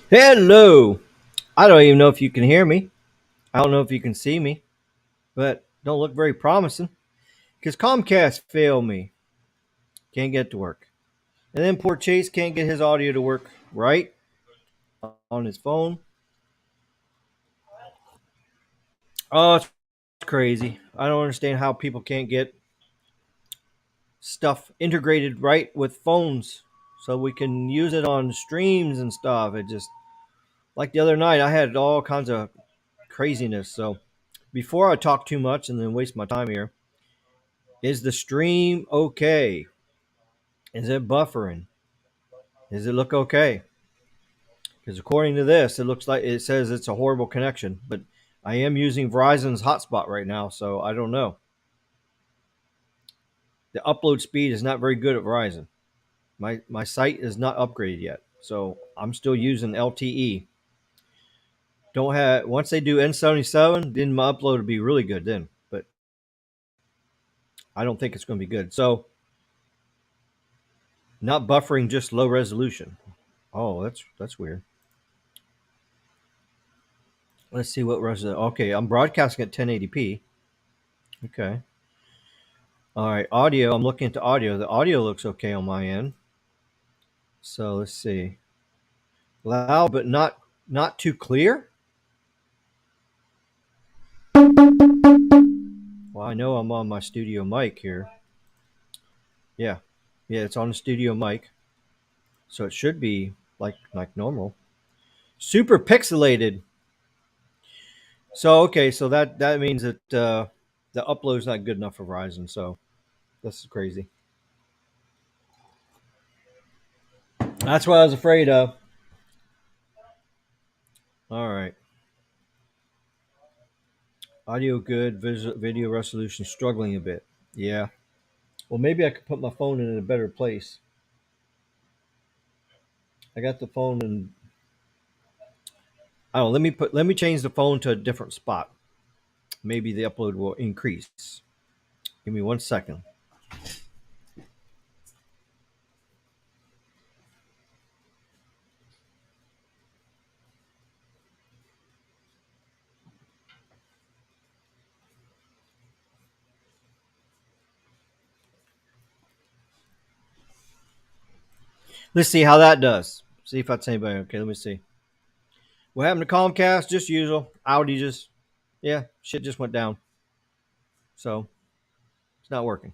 Hello. I don't even know if you can hear me. I don't know if you can see me, but don't look very promising because Comcast failed me. Can't get it to work. And then poor Chase can't get his audio to work right on his phone. Oh, it's crazy. I don't understand how people can't get stuff integrated right with phones so we can use it on streams and stuff. It just, like the other night, I had all kinds of craziness. So before I talk too much and then waste my time here, is the stream okay? Is it buffering? Does it look okay? Because according to this, it looks like it says it's a horrible connection. But I am using Verizon's hotspot right now, so I don't know. The upload speed is not very good at Verizon. My site is not upgraded yet, so I'm still using LTE. Don't have once they do N77, then my upload will be really good then. But I don't think it's going to be good. So not buffering, just low resolution. Oh, that's weird. Let's see what resolution. Okay, I'm broadcasting at 1080p. Okay. All right, audio. I'm looking into audio. The audio looks okay on my end. So let's see. Loud, but not too clear. Well, I know I'm on my studio mic here. Yeah, yeah, it's on the studio mic, so it should be like normal. Super pixelated. So okay, so that means that the upload's not good enough for Verizon. So this is crazy. That's what I was afraid of. All right, audio good, video resolution struggling a bit. Yeah. Well, maybe I could put my phone in a better place. I got the phone in. Oh, let me change the phone to a different spot. Maybe the upload will increase. Give me 1 second. Let's see how that does. See if that's anybody. Okay, let me see. What happened to Comcast? Just usual outages. Yeah, shit just went down. So it's not working.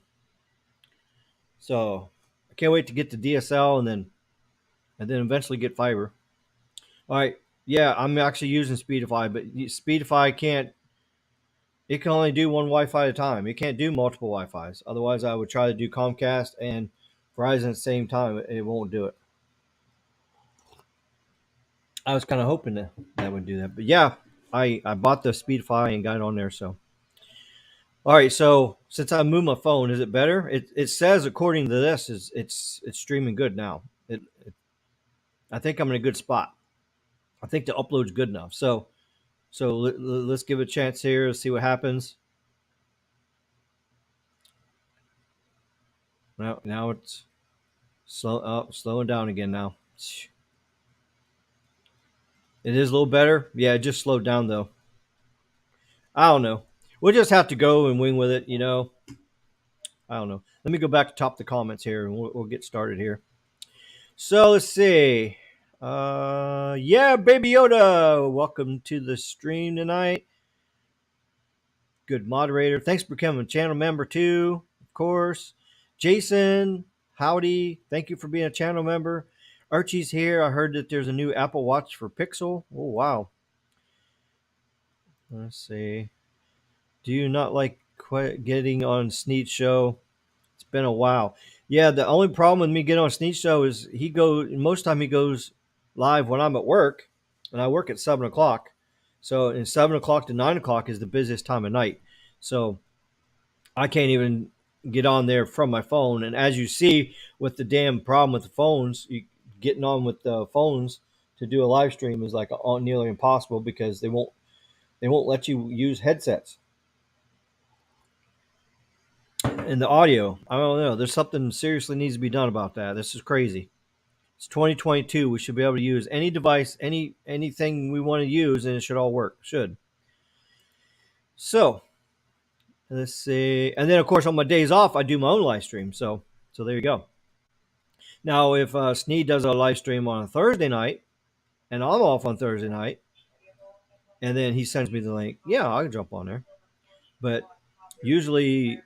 So I can't wait to get to DSL and then eventually get fiber. All right. Yeah, I'm actually using Speedify, but Speedify can't. It can only do one Wi-Fi at a time. It can't do multiple Wi-Fi's. Otherwise, I would try to do Comcast and Verizon at the same time. It won't do it. I was kind of hoping that would do that, but yeah, I bought the Speedify and got it on there. So all right, so since I moved my phone, is it better? It says according to this is it's streaming good now. I think I'm in a good spot. I think the upload's good enough. So let's give it a chance here. See what happens. Now it's slowing down again now. It is a little better. Yeah, it just slowed down though. I don't know. We'll just have to go and wing with it. I don't know. Let me go back to top the comments here, and we'll get started here. So let's see. Yeah, Baby Yoda, welcome to the stream tonight. Good moderator. Thanks for becoming a channel member too, of course. Jason, howdy. Thank you for being a channel member. Archie's here. I heard that there's a new Apple Watch for Pixel. Oh wow. Let's see. Do you not like getting on Sneed show? It's been a while. Yeah, the only problem with me getting on Sneak Show is most time he goes live when I'm at work, and I work at 7 o'clock. So in 7 o'clock to 9 o'clock is the busiest time of night. So I can't even get on there from my phone. And as you see with the damn problem with the phones, getting on with the phones to do a live stream is like nearly impossible because they won't let you use headsets. And the audio, I don't know. There's something seriously needs to be done about that. This is crazy. It's 2022. We should be able to use any device, anything we want to use, and it should all work. Should. So let's see. And then, of course, on my days off, I do my own live stream. So there you go. Now, if Sneed does a live stream on a Thursday night, and I'm off on Thursday night, and then he sends me the link, yeah, I can jump on there. But usually,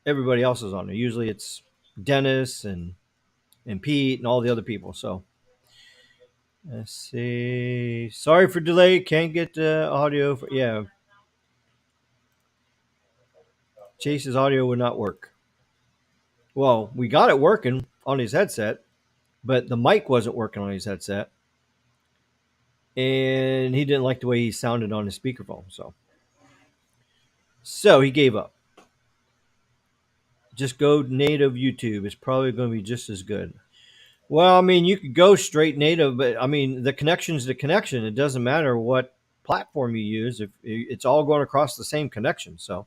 everybody else is on there. Usually, it's Dennis and Pete and all the other people. So let's see. Sorry for delay. Can't get audio. Yeah, Chase's audio would not work. Well, we got it working on his headset, but the mic wasn't working on his headset, and he didn't like the way he sounded on his speakerphone. So he gave up. Just go native YouTube. It's probably going to be just as good. Well, I mean, you could go straight native, but I mean, the connection's the connection. It doesn't matter what platform you use. If it's all going across the same connection. So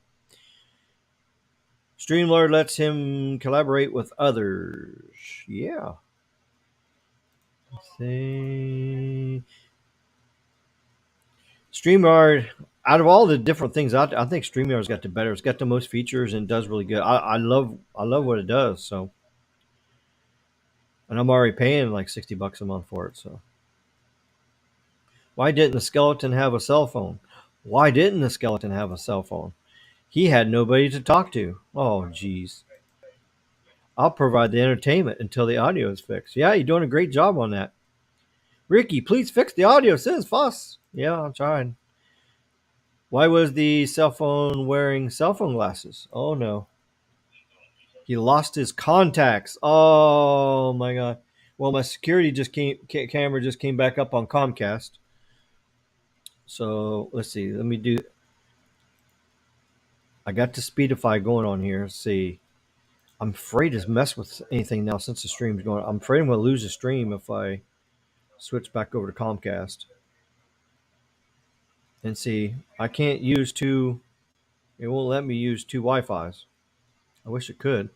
Streamlord lets him collaborate with others. Yeah. Let's see. StreamYard, out of all the different things out there, I think StreamYard's got the better. It's got the most features and does really good. I love what it does. So, and I'm already paying like $60 a month for it. So, why didn't the skeleton have a cell phone? Why didn't the skeleton have a cell phone? He had nobody to talk to. Oh, geez. I'll provide the entertainment until the audio is fixed. Yeah, you're doing a great job on that. Ricky, please fix the audio, says Foss. Yeah, I'm trying. Why was the cell phone wearing cell phone glasses? Oh, no. He lost his contacts. Oh, my God. Well, my security camera just came back up on Comcast. So let's see. Let me do. I got the Speedify going on here. Let's see. I'm afraid to mess with anything now since the stream's going. I'm afraid I'm going to lose the stream if I switch back over to Comcast. And see, I can't use two. It won't let me use two Wi-Fi's. I wish it could.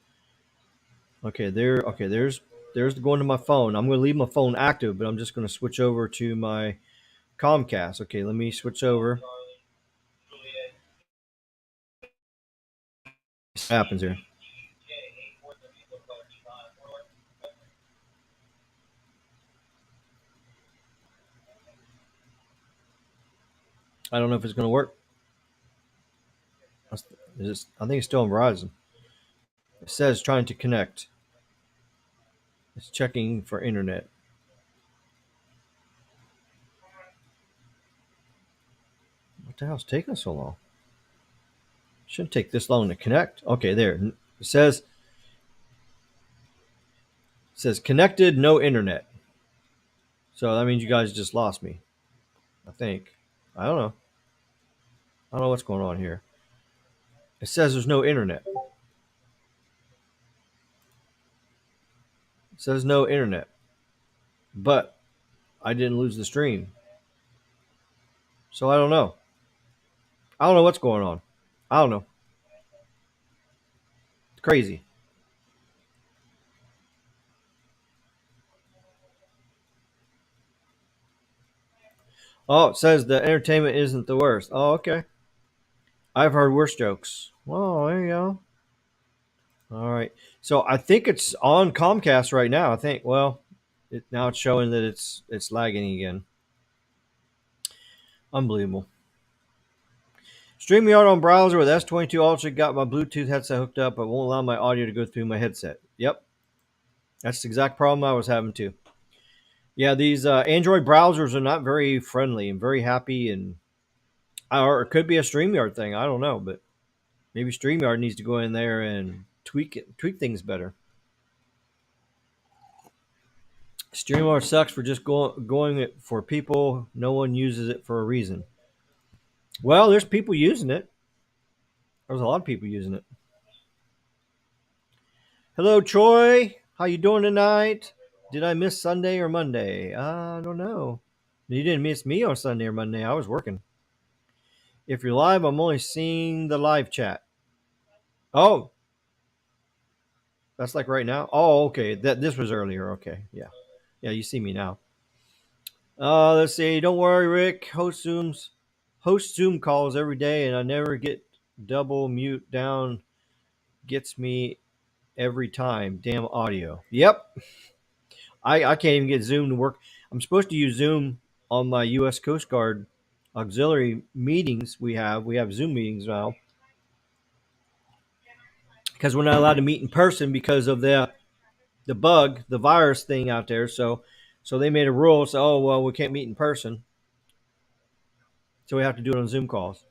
Okay, there. Okay, there's going to my phone. I'm going to leave my phone active, but I'm just going to switch over to my Comcast. Okay, let me switch over. What happens here? I don't know if it's going to work. I think it's still on Verizon. It says trying to connect. It's checking for internet. What the hell's taking so long? Shouldn't take this long to connect. Okay, there. It says connected, no internet. So that means you guys just lost me. I think. I don't know. I don't know what's going on here. It says there's no internet. It says no internet. But I didn't lose the stream. So I don't know. I don't know what's going on. I don't know. It's crazy. Oh, it says the entertainment isn't the worst. Oh, okay. I've heard worse jokes. Oh, there you go. All right. So I think it's on Comcast right now. I think. Well, now it's showing that it's lagging again. Unbelievable. StreamYard on browser with S22 Ultra. Got my Bluetooth headset hooked up, but won't allow my audio to go through my headset. Yep. That's the exact problem I was having too. Yeah, these Android browsers are not very friendly and very happy, or it could be a StreamYard thing. I don't know, but maybe StreamYard needs to go in there and tweak things better. StreamYard sucks for just going it for people. No one uses it for a reason. Well, there's people using it. There's a lot of people using it. Hello, Troy. How you doing tonight? Did I miss Sunday or Monday? I don't know. You didn't miss me on Sunday or Monday. I was working. If you're live, I'm only seeing the live chat. Oh, that's like right now. Oh, okay. This was earlier. Okay, yeah. Yeah, you see me now. Let's see. Don't worry, Rick. Host Zoom calls every day, and I never get double mute down. Gets me every time. Damn audio. Yep. I can't even get Zoom to work. I'm supposed to use Zoom on my U.S. Coast Guard auxiliary meetings. We have Zoom meetings now because we're not allowed to meet in person because of the virus thing out there. So they made a rule. So oh well, we can't meet in person, so we have to do it on Zoom calls.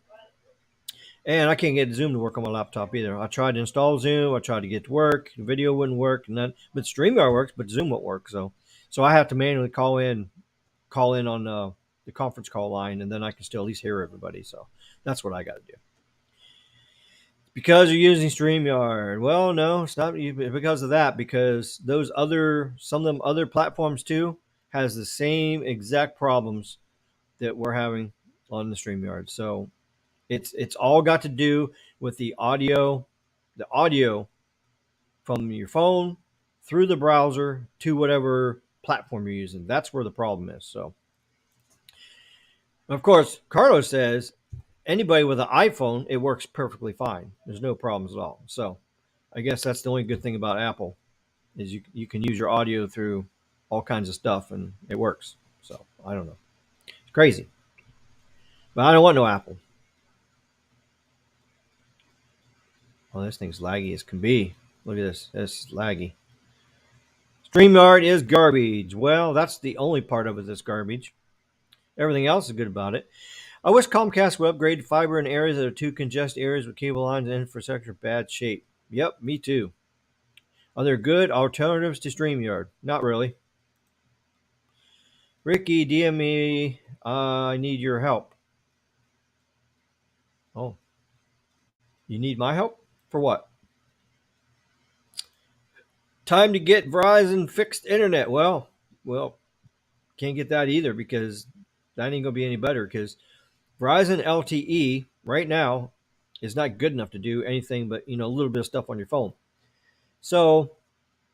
And I can't get Zoom to work on my laptop either. I tried to install Zoom. I tried to get it to work. The video wouldn't work, and then but StreamYard works, but Zoom won't work. So I have to manually call in on the conference call line, and then I can still at least hear everybody. So that's what I got to do. Because you're using StreamYard. Well, no, it's not because of that. Because some of them other platforms too, has the same exact problems that we're having on the StreamYard. So it's all got to do with the audio from your phone through the browser to whatever platform you're using. That's where the problem is. So, of course, Carlos says anybody with an iPhone, it works perfectly fine. There's no problems at all. So, I guess that's the only good thing about Apple is you can use your audio through all kinds of stuff and it works. So, I don't know. It's crazy. But I don't want no Apple. Oh, this thing's laggy as can be. Look at this. It's laggy. StreamYard is garbage. Well, that's the only part of it that's garbage. Everything else is good about it. I wish Comcast would upgrade fiber in areas that are too congested areas with cable lines and infrastructure in bad shape. Yep, me too. Are there good alternatives to StreamYard? Not really. Ricky, DM me. I need your help. Oh, you need my help? For what? Time to get Verizon fixed internet. Well, can't get that either because that ain't gonna be any better because Verizon LTE right now is not good enough to do anything but a little bit of stuff on your phone. So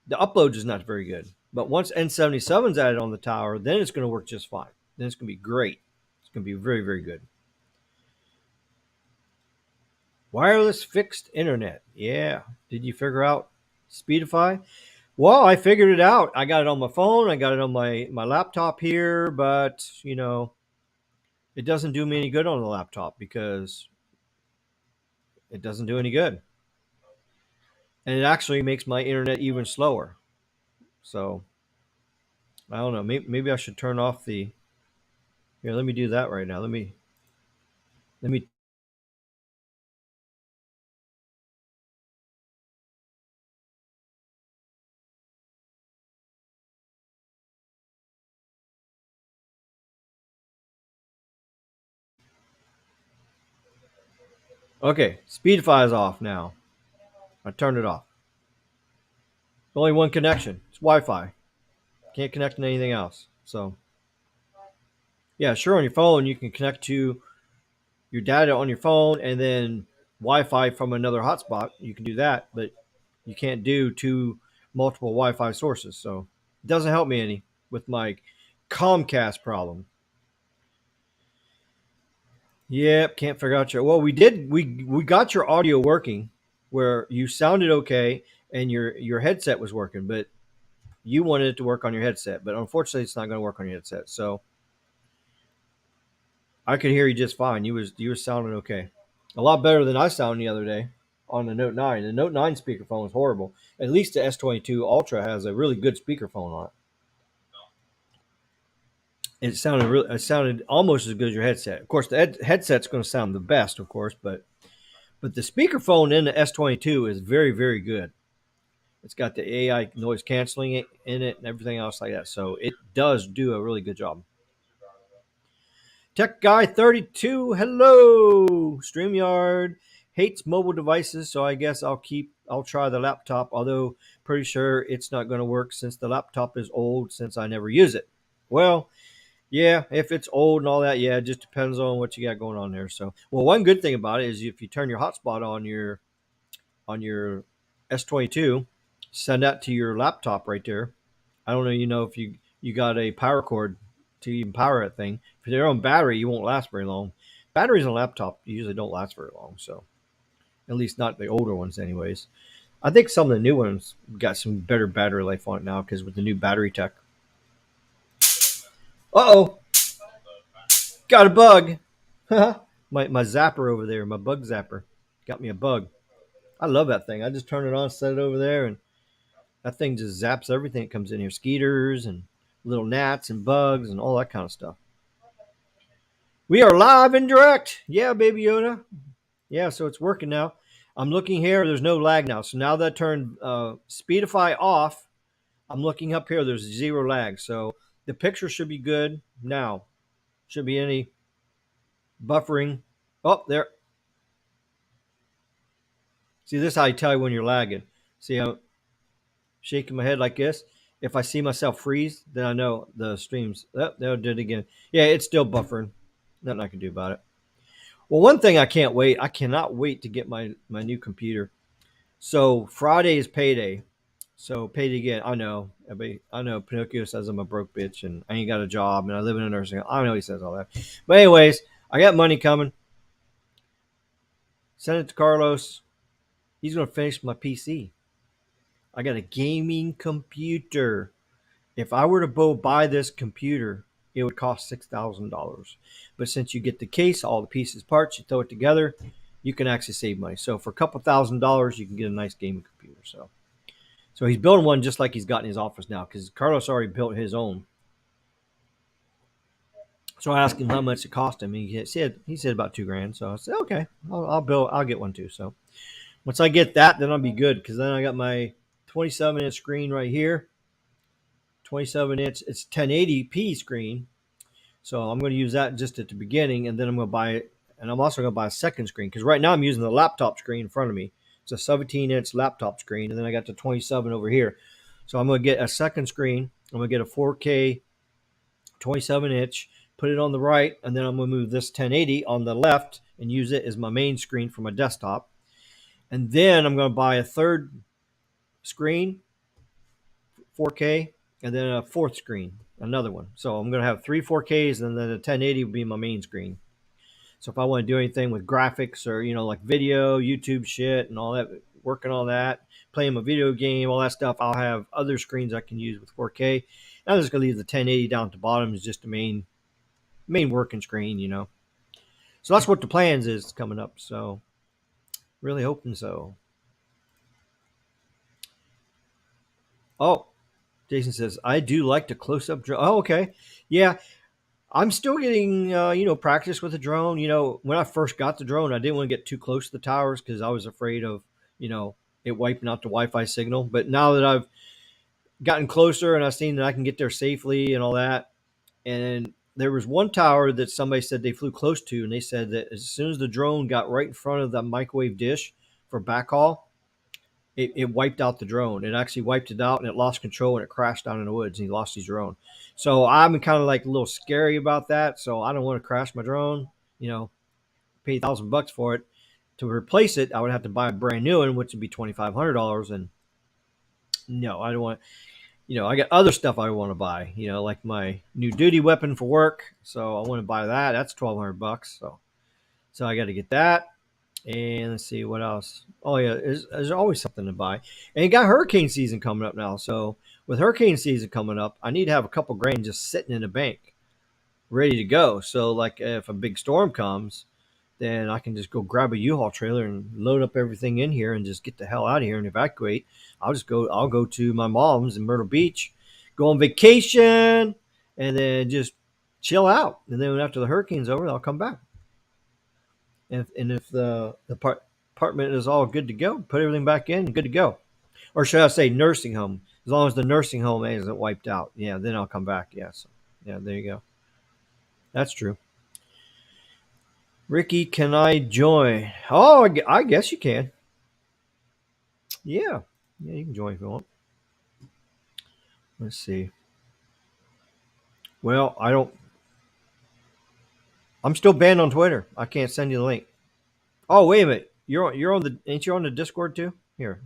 the upload is not very good. But once N77 is added on the tower, then it's going to work just fine. Then it's going to be great. It's going to be very, very good. Wireless fixed internet. Yeah. Did you figure out Speedify? Well, I figured it out. I got it on my phone. I got it on my laptop here, but it doesn't do me any good on the laptop because it doesn't do any good. And it actually makes my internet even slower. So I don't know. Maybe I should turn off the. Here, let me do that right now. Let me. Okay, Speedify is off now. I turned it off. Only one connection. It's Wi-Fi. Can't connect to anything else. So yeah, sure. On your phone, you can connect to your data on your phone, and then Wi-Fi from another hotspot. You can do that, but you can't do two multiple Wi-Fi sources. So it doesn't help me any with my Comcast problem. Yep, can't figure out your. Well, we did. We got your audio working, where you sounded okay and your headset was working, but you wanted it to work on your headset. But unfortunately, it's not going to work on your headset. So I could hear you just fine. You were sounding okay, a lot better than I sounded the other day on the Note 9. The Note 9 speakerphone is horrible. At least the S22 Ultra has a really good speakerphone on it. It sounded almost as good as your headset. Of course, the headset's going to sound the best, of course, but the speakerphone in the S22 is very, very good. It's got the AI noise canceling in it and everything else like that. So it does do a really good job. Tech Guy 32, hello. StreamYard hates mobile devices, so I guess I'll try the laptop, although pretty sure it's not going to work since the laptop is old since I never use it. Well, yeah, if it's old and all that, yeah, it just depends on what you got going on there. So, well, one good thing about it is if you turn your hotspot on your S22, send that to your laptop right there. I don't know, if you you got a power cord to even power that thing. If they're on battery, you won't last very long. Batteries on a laptop usually don't last very long, so at least not the older ones, anyways. I think some of the new ones got some better battery life on it now because with the new battery tech. Uh oh, got a bug. my zapper over there, my bug zapper, got me a bug. I love that thing. I just turn it on, set it over there, and that thing just zaps everything that comes in here. Skeeters and little gnats and bugs and all that kind of stuff. We are live and direct. Yeah, baby Yoda. Yeah, so it's working now. I'm looking here. There's no lag now. So now that I turned Speedify off, I'm looking up here. There's zero lag. So the picture should be good now. Should be any buffering. Oh, there. See, this is how I tell you when you're lagging. See, I'm shaking my head like this. If I see myself freeze, then I know the stream's. Oh, there it did it again. Yeah, it's still buffering. Nothing I can do about it. Well, one thing I can't wait. I cannot wait to get my new computer. So Friday is payday. So paid again. I know. I know. Pinocchio says I'm a broke bitch and I ain't got a job and I live in a nursing home. I know he says all that. But anyways, I got money coming. Send it to Carlos. He's gonna finish my PC. I got a gaming computer. If I were to go buy this computer, it would cost $6,000. But since you get the case, all the pieces, parts, you throw it together, you can actually save money. So for a couple $1,000s, you can get a nice gaming computer. So he's building one just like he's got in his office now because Carlos already built his own. So I asked him how much it cost him. He said about $2,000. So I said, okay, I'll get one too. So once I get that, then I'll be good because then I got my 27-inch screen right here. 27-inch. It's 1080p screen. So I'm going to use that just at the beginning, and then I'm going to buy it. And I'm also going to buy a second screen because right now I'm using the laptop screen in front of me. It's a 17-inch laptop screen, and then I got the 27 over here. So I'm going to get a second screen. I'm going to get a 4K 27-inch, put it on the right, and then I'm going to move this 1080 on the left and use it as my main screen for my desktop. And then I'm going to buy a third screen, 4K, and then a fourth screen, another one. So I'm going to have three 4Ks, and then the 1080 will be my main screen. So if I want to do anything with graphics or, like video, YouTube shit and all that, working on that, playing my video game, all that stuff, I'll have other screens I can use with 4K. I'm just going to leave the 1080 down at the bottom as just the main working screen, So that's what the plans is coming up. So really hoping so. Oh, Jason says, I do like to close up drone. Oh, okay. Yeah. I'm still getting, practice with the drone. When I first got the drone, I didn't want to get too close to the towers because I was afraid of, it wiping out the Wi-Fi signal. But now that I've gotten closer and I've seen that I can get there safely and all that, and there was one tower that somebody said they flew close to, and they said that as soon as the drone got right in front of the microwave dish for backhaul, it wiped out the drone. It actually wiped it out and it lost control and it crashed down in the woods and he lost his drone. So I'm kind of like a little scary about that. So I don't want to crash my drone, pay $1,000 for it. To replace it, I would have to buy a brand new one, which would be $2,500. And no, I don't want, I got other stuff I want to buy, like my new duty weapon for work. So I want to buy that. That's $1,200. So I got to get that. And let's see what else. Oh yeah, there's always something to buy. And you got hurricane season coming up now. So with hurricane season coming up, I need to have a couple grand just sitting in a bank, ready to go. So like if a big storm comes, then I can just go grab a U-Haul trailer and load up everything in here and just get the hell out of here and evacuate. I'll go to my mom's in Myrtle Beach, go on vacation, and then just chill out. And then after the hurricane's over, I'll come back. And if the apartment is all good to go, put everything back in, good to go. Or should I say nursing home? As long as the nursing home isn't wiped out. Yeah, then I'll come back. Yeah, so, yeah, there you go. That's true. Ricky, can I join? Oh, I guess you can. Yeah. Yeah, you can join if you want. Let's see. Well, I'm still banned on Twitter. I can't send you the link. Oh, wait a minute. Ain't you on the Discord too? Here.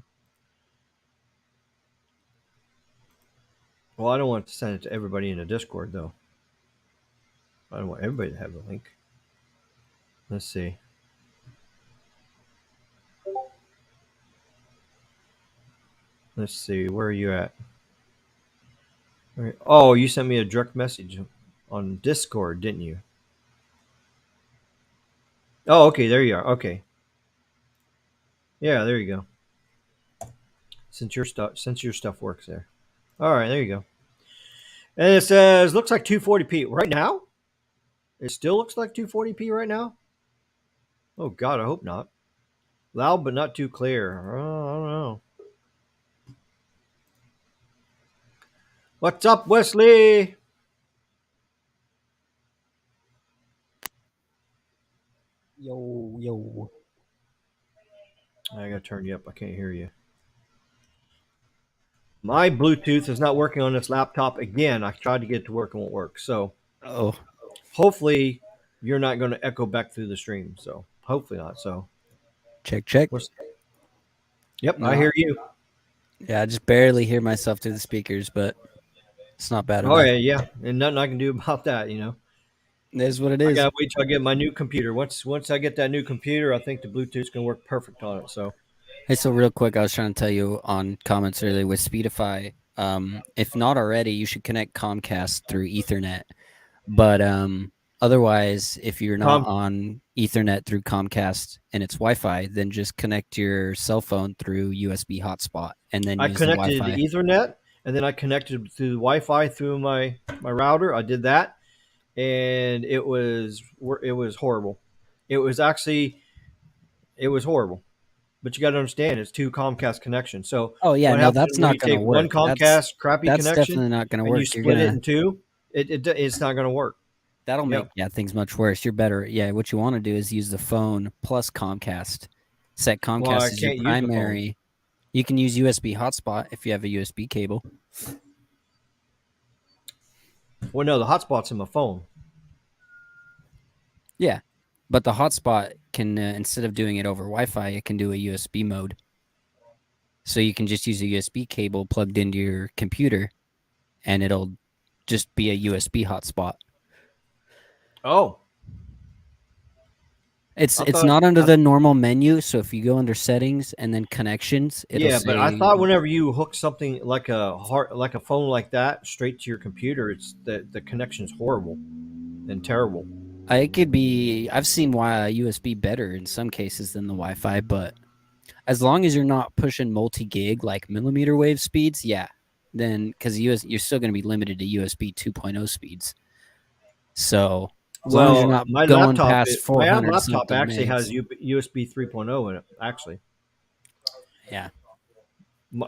Well, I don't want to send it to everybody in the Discord though. I don't want everybody to have the link. Let's see. Let's see. Where are you at? Oh, you sent me a direct message on Discord, didn't you? Oh, okay. There you are. Okay. Yeah, there you go. Since your stuff works there. All right, there you go. And it says looks like 240p right now. It still looks like 240p right now. Oh God, I hope not. Loud but not too clear. Oh, I don't know. What's up, Wesley? Yo, yo. I gotta turn you up. I can't hear you. My Bluetooth is not working on this laptop again. I tried to get it to work and won't work. So Oh, hopefully you're not going to echo back through the stream. So hopefully not. So check, check. yep, I No, hear you. yeah, I just barely hear myself through the speakers, but it's not bad Oh enough. yeah, and nothing I can do about that. It is what it I is. gotta wait till I get my new computer. Once I get that new computer, I think the Bluetooth's gonna work perfect on it. So Hey, so real quick, I was trying to tell you on comments earlier with Speedify. If not already, you should connect Comcast through Ethernet. But otherwise, if you're not Com- on Ethernet through Comcast and it's Wi-Fi, then just connect your cell phone through USB hotspot and then I use the connected to Wi-Fi. Ethernet, and then I connected to the Wi-Fi through my router. I did that, and it was horrible. It was actually it was horrible. But you got to understand, it's two Comcast connections. So Oh yeah, what no, happens that's when not you gonna take one work. That's Comcast crappy that's connection definitely not gonna and you work. You're split it gonna in two? It's not going to work. That'll make Yep. things much worse. You're better. Yeah, what you want to do is use the phone plus Comcast. Set Well, I Comcast as your can't use the phone. primary. You can use USB hotspot if you have a USB cable. Well, no, the hotspot's in my phone. Yeah, but the hotspot can instead of doing it over Wi-Fi, it can do a USB mode. So you can just use a USB cable plugged into your computer, and it'll just be a USB hotspot. Oh, It's I it's thought. not under the normal menu. So if you go under settings and then connections, it'll Yeah, but I say thought whenever you hook something like a phone like that straight to your computer, it's the connection's horrible and terrible. it could be. I've seen why USB better in some cases than the Wi-Fi, but as long as you're not pushing multi-gig like millimeter wave speeds, yeah, then because you're still going to be limited to USB 2.0 speeds. So as long as you're Well, not going past my 400 laptop something actually has megs, USB 3.0 in it. Actually, yeah.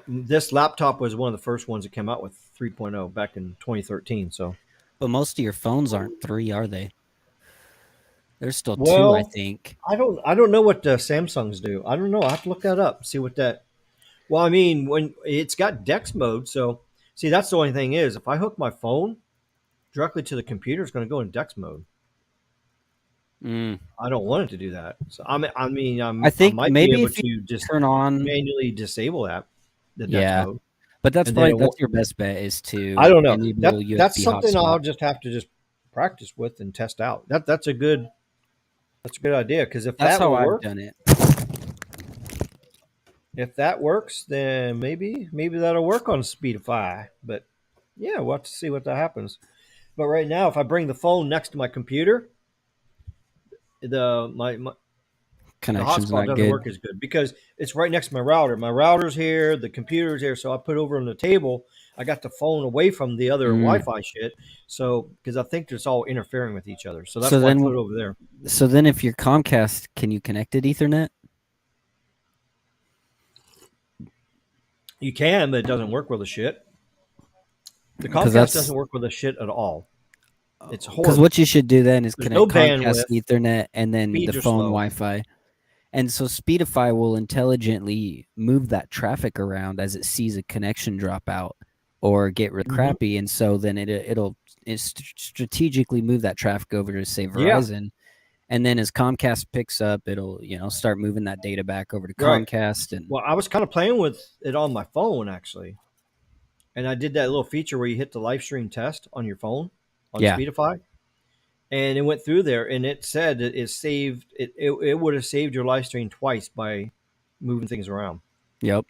this laptop was one of the first ones that came out with 3.0 back in 2013. So, But most of your phones aren't three, are they? There's still two, I well, think. I don't know what the Samsungs do. I don't know. I have to look that up. See what that. Well, I mean, when it's got Dex mode, so see that's the only thing is if I hook my phone directly to the computer, it's going to go in Dex mode. Mm. I don't want it to do that. So I I think might be maybe able if you to just turn on, manually disable the Dex yeah, mode, but that's and then probably it won't. that's your best bet is I to don't know. enable That's USB something hotspot. I'll just have to just practice with and test out. That's a good idea because if That's that how will I've work, done it. if that works, then maybe that'll work on Speedify. But yeah, we'll have to see what that happens. But right now, if I bring the phone next to my computer, the Connection's hotspot not doesn't good. work as good because it's right next to my router. My router's here, the computer's here, so I put it over on the table. I got the phone away from the other Mm. Wi-Fi shit, so because I think it's all interfering with each other, so that's So why I then, put it over there. if you're Comcast, can you connect it Ethernet? You can, but it doesn't work with the shit. The Because Comcast that's doesn't work with the shit at all. It's because horrible. what you should do then is There's no connect Comcast bandwidth. Ethernet and then the Speeds are phone slow. Wi-Fi. And so Speedify will intelligently move that traffic around as it sees a connection drop out or get really Hmm. crappy, and so then it'll strategically move that traffic over to say Yeah, Verizon, and then as Comcast picks up, it'll start moving that data back over to right. Comcast, and Well, I was kind of playing with it on my phone actually, and I did that little feature where you hit the Livestream test on your phone on Yeah. Speedify, and it went through there, and it said that it saved it would have saved your Livestream twice by moving things around. Yep.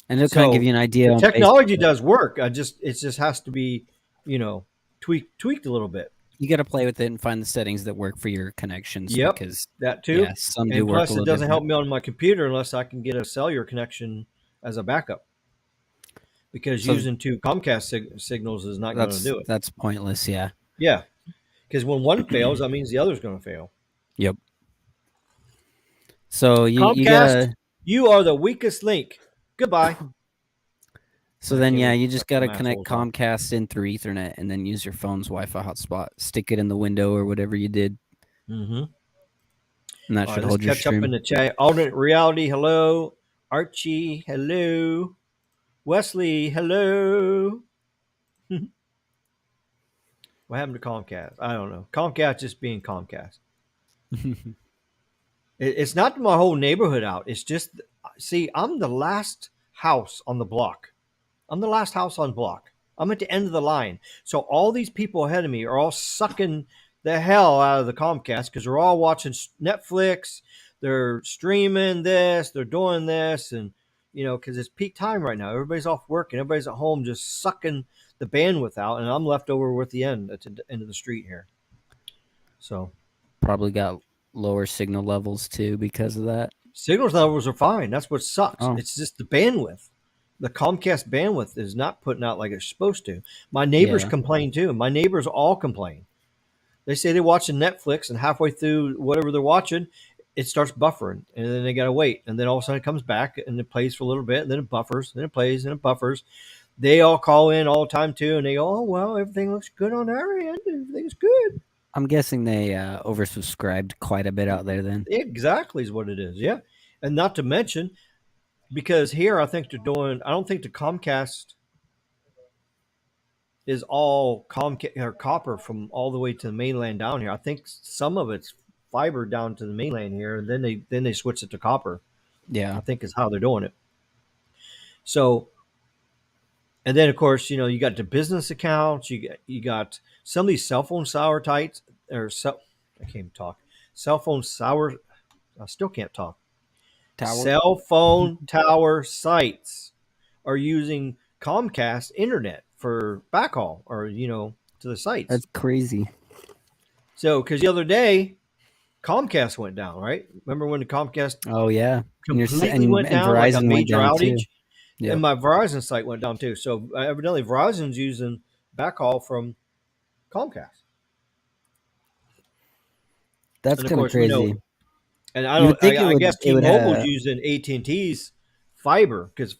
And it'll kind of give So you an idea the on basic. technology does work. It just has to be, you know, tweaked a little bit. You got to play with it and find the settings that work for your connections Yep, because, that yeah, too. some do And work a plus, it little doesn't help different. me on my computer unless I can get a cellular connection as a backup. Because So using two Comcast signals is not going to do it. that's pointless. Yeah. Yeah, because when one fails, that means the other's going to fail. Yep. So you Comcast, gotta. you are the weakest link. Goodbye. So I then, can't yeah, even you just cut gotta some connect assholes off. Comcast in through Ethernet, and then use your phone's Wi-Fi hotspot. Stick it in the window or whatever you did, Mm-hmm. and that All right, should let's hold your catch up in stream. the chat. Alternate reality, hello. Archie, hello. Wesley, hello. What happened to Comcast? I don't know. Comcast just being Comcast. It's not my whole neighborhood out. It's just, see, I'm the last house on the block. I'm the last house on block. I'm at the end of the line. So all these people ahead of me are all sucking the hell out of the Comcast because they're all watching Netflix. They're streaming this. They're doing this. And, you know, because it's peak time right now. Everybody's off work and everybody's at home just sucking the bandwidth out. And I'm left over with the end at the end of the street here. So Probably got lower signal levels too because of that. signals levels are fine. That's what sucks. Oh, It's just the bandwidth. The Comcast bandwidth is not putting out like it's supposed to. My neighbors yeah. complain too. My neighbors all complain. They say they're watching Netflix and halfway through whatever they're watching, it starts buffering and then they got to wait. And then all of a sudden it comes back and it plays for a little bit and then it buffers, then it plays and it buffers. They all call in all the time too and they go, oh, well, everything looks good on our end. Everything's good. I'm guessing they oversubscribed quite a bit out there then. Exactly is what it is. Yeah. And not to mention, because here I think they're doing, I don't think the Comcast is all Comcast or copper from all the way to the mainland down here. I think some of it's fiber down to the mainland here, and then they switch it to copper. Yeah. I think is how they're doing it. So, and then of course you got the business accounts. You got some of these cell phone sour tights or I can't even talk. Cell phone sour. I still can't talk. Tower. Cell phone tower sites are using Comcast internet for backhaul or to the sites. That's crazy. So because the other day Comcast went down, right? Remember when the Comcast Oh yeah. completely went And down, like a Verizon went major down too. outage, Yep. and my Verizon site went down too. So evidently Verizon's using backhaul from Comcast, That's and of kind of course we know. crazy. And You would think I guess it would T-Mobile's using AT&T's fiber because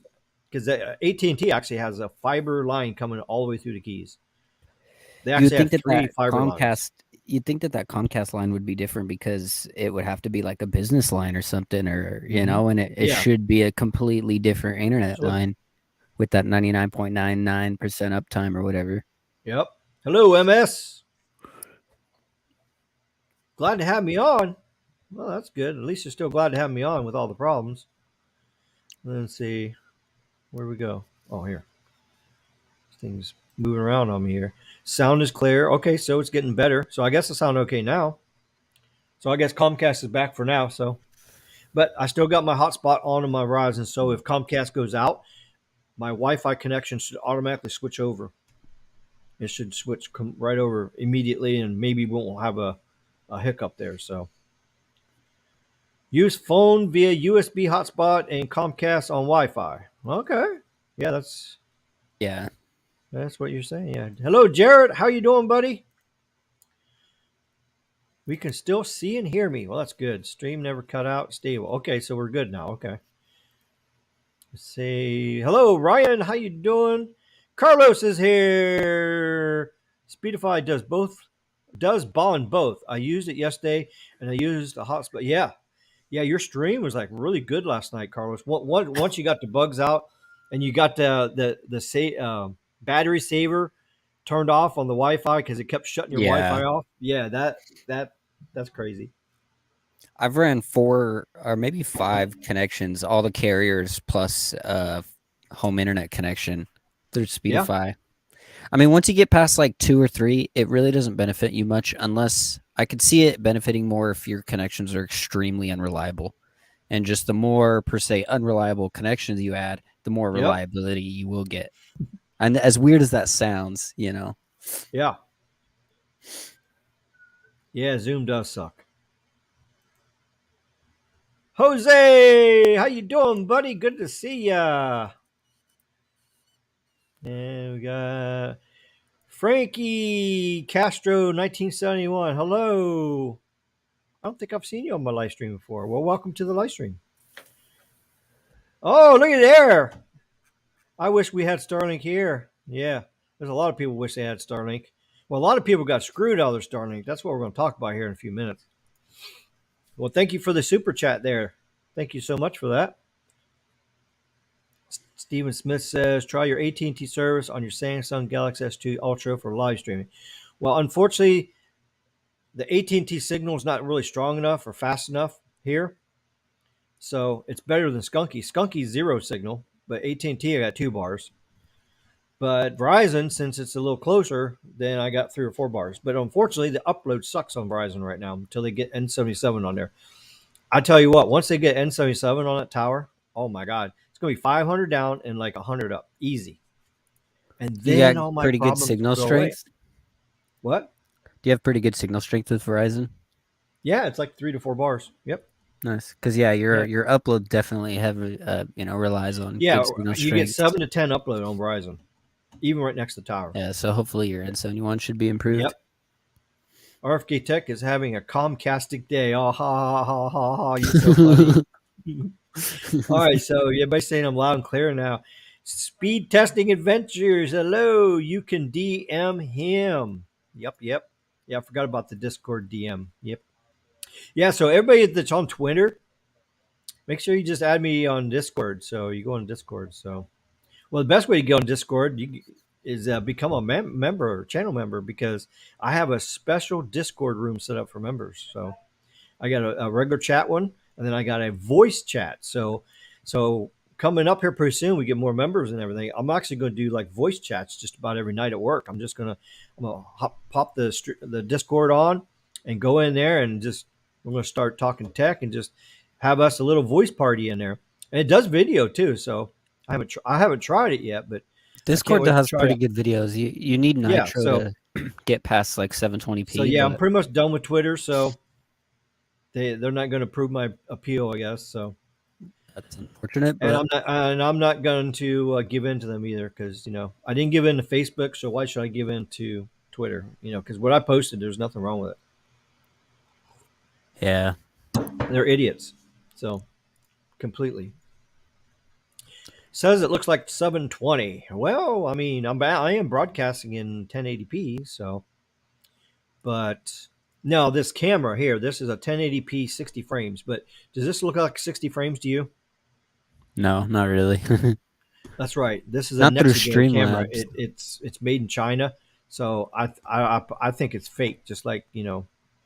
AT&T actually has a fiber line coming all the way through the Keys. They you would actually think have that three fiber lines. you'd think that Comcast line would be different because it would have to be like a business line or something, or Mhm. and it Yeah, should be a completely different internet should. line with that 99.99% uptime or whatever. Yep. Hello, MS. Glad to have me on. Well, that's good. At least you're still glad to have me on with all the problems. Let's see. Where do we go? Oh, here. This thing's moving around on me here. Sound is clear. Okay, so it's getting better. So I guess it sound okay now. So I guess Comcast is back for now. So, but I still got my hotspot on my Verizon. So if Comcast goes out, my Wi-Fi connection should automatically switch over. It should switch right over immediately, and maybe we won't have a hiccup there. So use phone via USB hotspot and Comcast on Wi-Fi. Okay, yeah, Yeah. that's what you're saying. Yeah. Hello, Jared. How you doing, buddy? We can still see and hear me. Well, that's good. Stream never cut out. Stable. Okay, so we're good now. Okay. Let's see. Hello, Ryan. How you doing? Carlos is here. Speedify does bond both. I used it yesterday and I used a hotspot. Yeah. Yeah, your stream was like really good last night, Carlos. Once you got the bugs out and you got battery saver turned off on the Wi-Fi because it kept shutting your Yeah. Wi-Fi off. Yeah, that's crazy. I've ran 4 or maybe 5 connections, all the carriers plus home internet connection. They're Yeah. Speedify. I mean, once you get past like 2 or 3, it really doesn't benefit you much unless I could see it benefiting more if your connections are extremely unreliable. And just the more, per se, unreliable connections you add, the more Yep. reliability you will get. And as weird as that sounds, you know. Yeah. Yeah. Zoom does suck. Jose, how you doing, buddy? Good to see ya. And we got Frankie Castro, 1971. Hello. I don't think I've seen you on my live stream before. Well, welcome to the live stream. Oh, look at there. I wish we had Starlink here. Yeah, there's a lot of people wish they had Starlink. Well, a lot of people got screwed out of their Starlink. That's what we're going to talk about here in a few minutes. Well, thank you for the super chat there. Thank you so much for that. Stephen Smith says, try your AT&T service on your Samsung Galaxy S2 Ultra for live streaming. Well, unfortunately, the AT&T signal is not really strong enough or fast enough here. So it's better than Skunky. Skunky's zero signal, but AT&T I got 2 bars. But Verizon, since it's a little closer, then I got 3 or 4 bars. But unfortunately, the upload sucks on Verizon right now until they get N77 on there. I tell you what, once they get N77 on that tower, oh my God, it's going to be 500 down and like 100 up. Easy. And You got then all my pretty good problems will signal go away. strength. What? Do you have pretty good signal strength with Verizon? Yeah, it's like 3 to 4 bars. Yep. Nice, because yeah, Yeah. your upload definitely heavy, relies on Yeah, good signal you get strength. 7 to 10 upload on Verizon, even right next to the tower. Yeah, so hopefully your N71 should be improved. Yep. RFK Tech is having a Comcastic day. Oh, ha, ha, ha, ha, ha. You're so funny. All right, so everybody's saying I'm loud and clear now. Speed Testing Adventures. Hello, you can DM him. Yep, yep. Yeah, I forgot about the Discord DM. Yep. Yeah, so everybody that's on Twitter, make sure you just add me on Discord. So you go on Discord. So, well, the best way to get on Discord is become a member, channel member, because I have a special Discord room set up for members. So I got a regular chat one, and then I got a voice chat. So coming up here pretty soon, we get more members and everything. I'm actually going to do like voice chats just about every night at work. I'm gonna pop the Discord on and go in there and just we're going to start talking tech and just have us a little voice party in there. And it does video too. So I haven't tried it yet, but I can't Discord wait to has try pretty it. good videos. You need Yeah. Nitro So to get past like so 720p, yeah, I'm but pretty much done with Twitter. So they're not going to prove my appeal, I guess. So. that's unfortunate. And But I'm not going to give in to them either because I didn't give in to Facebook, so why should I give in to Twitter? Because what I posted, there's nothing wrong with it. yeah, They're idiots, so completely. Says it looks like 720. Well, I mean, I am broadcasting in 1080p, so but no, this camera here, this is a 1080p 60 frames. But does this look like 60 frames to you? no, not really. That's right. This is a Not through Nexigen camera. Streamlabs. It's made in China, so I think it's fake. Just like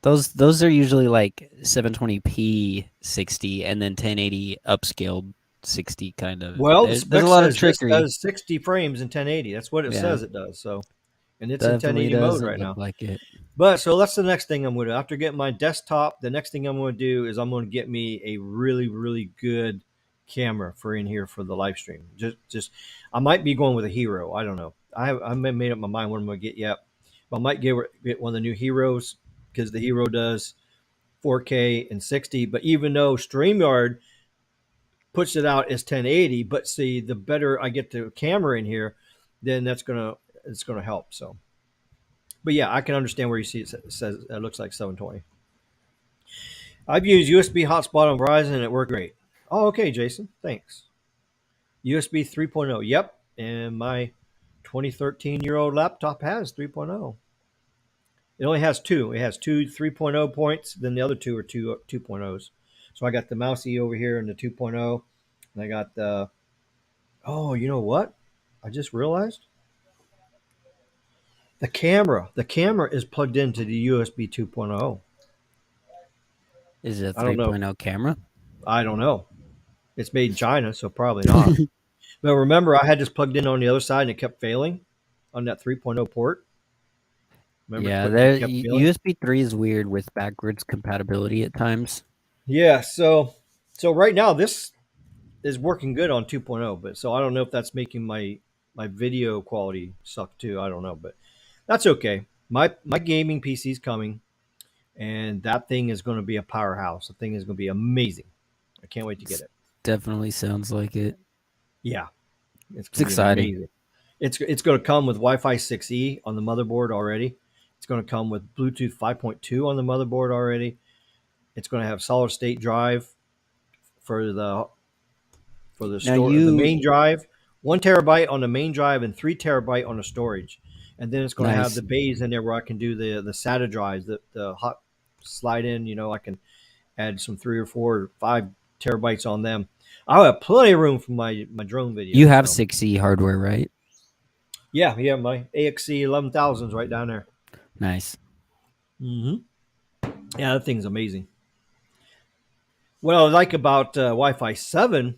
Those are usually like 720p 60 and then 1080 upscaled 60 kind of. well, the There's a spec lot of says this trickery. does 60 frames in 1080. That's what it Yeah, says it does. So, and it's in definitely 1080 mode doesn't right look now. like it. But so that's the next thing I'm going to after getting my desktop. The next thing I'm going to do is I'm going to get me a really good camera for in here for the live stream. Just I might be going with a Hero. I don't know. I haven't made up my mind what I'm going to get yet. But I might get one of the new Heroes because the Hero does 4K and 60. But even though StreamYard puts it out as 1080, but see, the better I get the camera in here, then it's gonna help. So, but yeah, I can understand where you see it says it looks like 720. I've used USB hotspot on Verizon and it worked great. Oh, okay, Jason, thanks. USB 3.0, yep, and my 2013-year-old laptop has 3.0. It only has two. It has two 3.0 points, then the other two are 2.0s. So I got the mousey over here in the 2.0, and I got the. Oh, you know what? I just realized the camera. The camera is plugged into the USB 2.0. Is it a I don't know. 3.0 camera? I don't know. It's made in China, so probably not. But remember, I had this plugged in on the other side and it kept failing on that 3.0 port. Remember, Yeah, it there kept failing. USB 3 is weird with backwards compatibility at times. Yeah. So right now this is working good on 2.0, but so I don't know if that's making my video quality suck too. I don't know, but that's okay. My gaming PC is coming, and that thing is going to be a powerhouse. The thing is going to be amazing. I can't wait to get It's it. definitely sounds like it. Yeah, it's It's going to be exciting. amazing. It's going to come with Wi-Fi 6E on the motherboard already. It's going to come with Bluetooth 5.2 on the motherboard already. It's going to have solid state drive for the Now store, the you main drive, 1 terabyte on the main drive and 3 terabyte on the storage. And then it's going to have nice. the bays in there where I can do the SATA drives, the hot slide in. I can add some 3 or 4 or 5 terabytes on them. I'll have plenty of room for my drone You videos. have So 6E hardware, right? yeah, my AXC 11,000 is right down there. Nice. Hmm. Yeah, that thing's amazing. What I like about Wi-Fi 7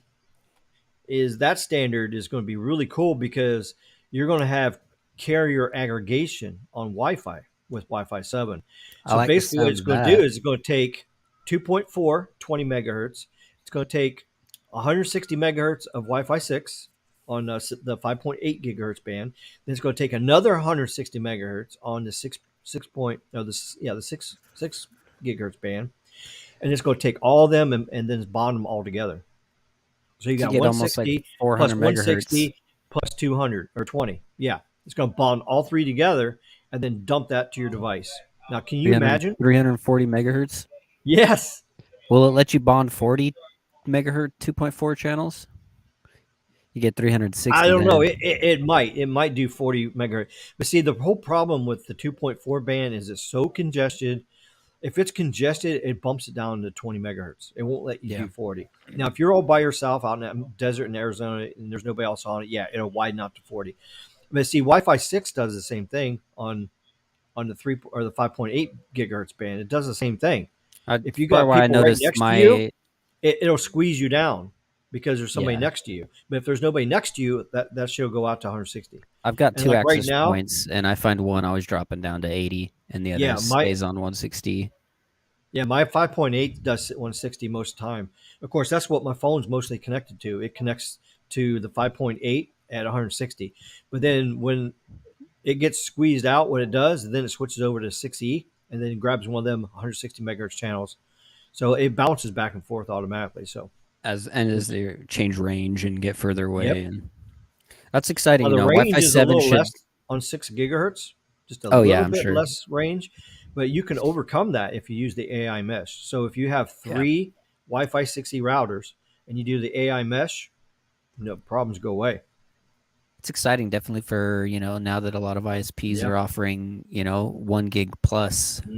is that standard is going to be really cool because you're going to have carrier aggregation on Wi-Fi with Wi-Fi 7. I So like the basically what sound it's of going to do that. is it's going to take 2.4 20 megahertz. It's going to take 160 megahertz of Wi-Fi 6 on the 5.8 gigahertz band. Then it's going to take another 160 megahertz on the 6 point no this yeah the 6 gigahertz band, and it's going to take all of them and then bond them all together. So you To got get almost like 160 plus 400 megahertz, 160 plus 200 or 20. Yeah. It's going to bond all three together and then dump that to your device. Now, can you 300, imagine? 340 megahertz. Yes. Will it let you bond 40 megahertz 2.4 channels? You get I 360 don't know. then. It might. It might do 40 megahertz. But see, the whole problem with the 2.4 band is it's so congested. If it's congested, it bumps it down to 20 megahertz. It won't let you Yeah. do 40. Now, if you're all by yourself out in that desert in Arizona and there's nobody else on it, yeah, it'll widen out to 40. But see, Wi-Fi 6 does the same thing on the 3 or the 5.8 gigahertz band. It does the same thing. If That's you probably got why I people right noticed next to you, my. it'll squeeze you down because there's somebody Yeah. next to you. But if there's nobody next to you, that should go out to 160. I've got And two like right access now, points, and I find one always dropping down to 80, and the other yeah, my stays on 160. yeah my 5.8 does 160 most of the time. Of course, that's what my phone's mostly connected to. It connects to the 5.8 at 160. But then when it gets squeezed out, what it does, and then it switches over to 6E and then grabs one of them 160 megahertz channels. So it bounces back and forth automatically. So As they change range and get further away, yep. and that's exciting. Now the Wi-Fi range is a 7 little should. less on 6 gigahertz, just a Oh yeah, little I'm bit sure. less range, but you can overcome that if you use the AI mesh. So if you have Yeah, three Wi-Fi 6E routers and you do the AI mesh, no problems go away. it's exciting. Definitely for now that a lot of ISPs Yeah. are offering 1 gig plus. Hmm.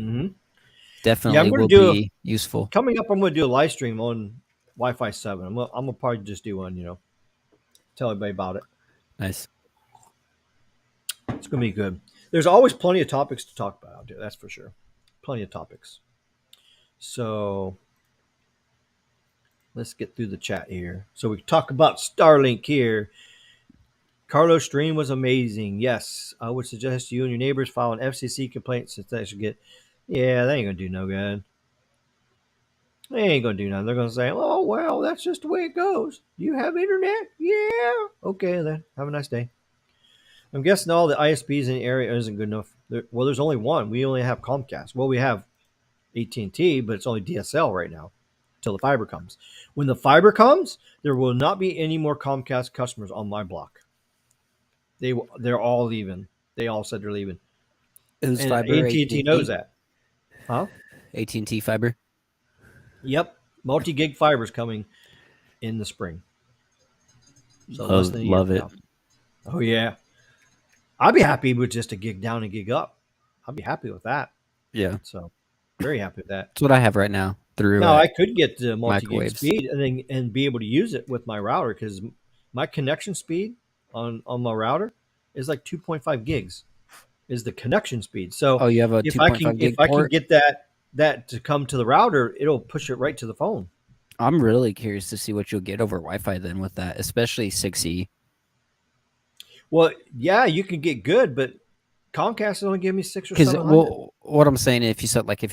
Yeah, I'm Definitely going to will do be useful. coming up. I'm going to do a live stream on Wi-Fi 7. I'm gonna probably just do one. Tell everybody about it. Nice. It's going to be good. There's always plenty of topics to talk about out there. That's for sure. Plenty of topics. So let's get through the chat here. So we talk about Starlink here. Carlos' stream was amazing. Yes, I would suggest you and your neighbors file an FCC complaint since they should get. Yeah, they ain't gonna do no good. They ain't gonna do nothing. They're gonna say, "Oh well, that's just the way it goes. You have internet? Yeah. Okay then. Have a nice day." I'm guessing all the ISPs in the area isn't good enough. Well, there's only one. We only have Comcast. Well, we have AT&T, but it's only DSL right now until the fiber comes. When the fiber comes, there will not be any more Comcast customers on my block. They're all leaving. They all said they're leaving, Who's and fiber? AT&T knows AT&T. that. Huh? AT&T fiber. Yep. Multi-gig fiber is coming in the spring, so less Love than a year love from it. now. Oh yeah, I'd be happy with just a gig down and gig up. I'd be happy with that. Yeah, So very happy with that. that's what I have right now through Now I could get the multi-gig microwaves. speed and be able to use it with my router because my connection speed on my router is like 2.5 gigs is the connection speed. So Oh, you have a if I can 2.5 gig get port. that to come to the router, it'll push it right to the phone. I'm really curious to see what you'll get over Wi-Fi then with that, especially 6E. Well, yeah, you can get good, but Comcast is only giving me 6 or Because 700. what I'm saying, if you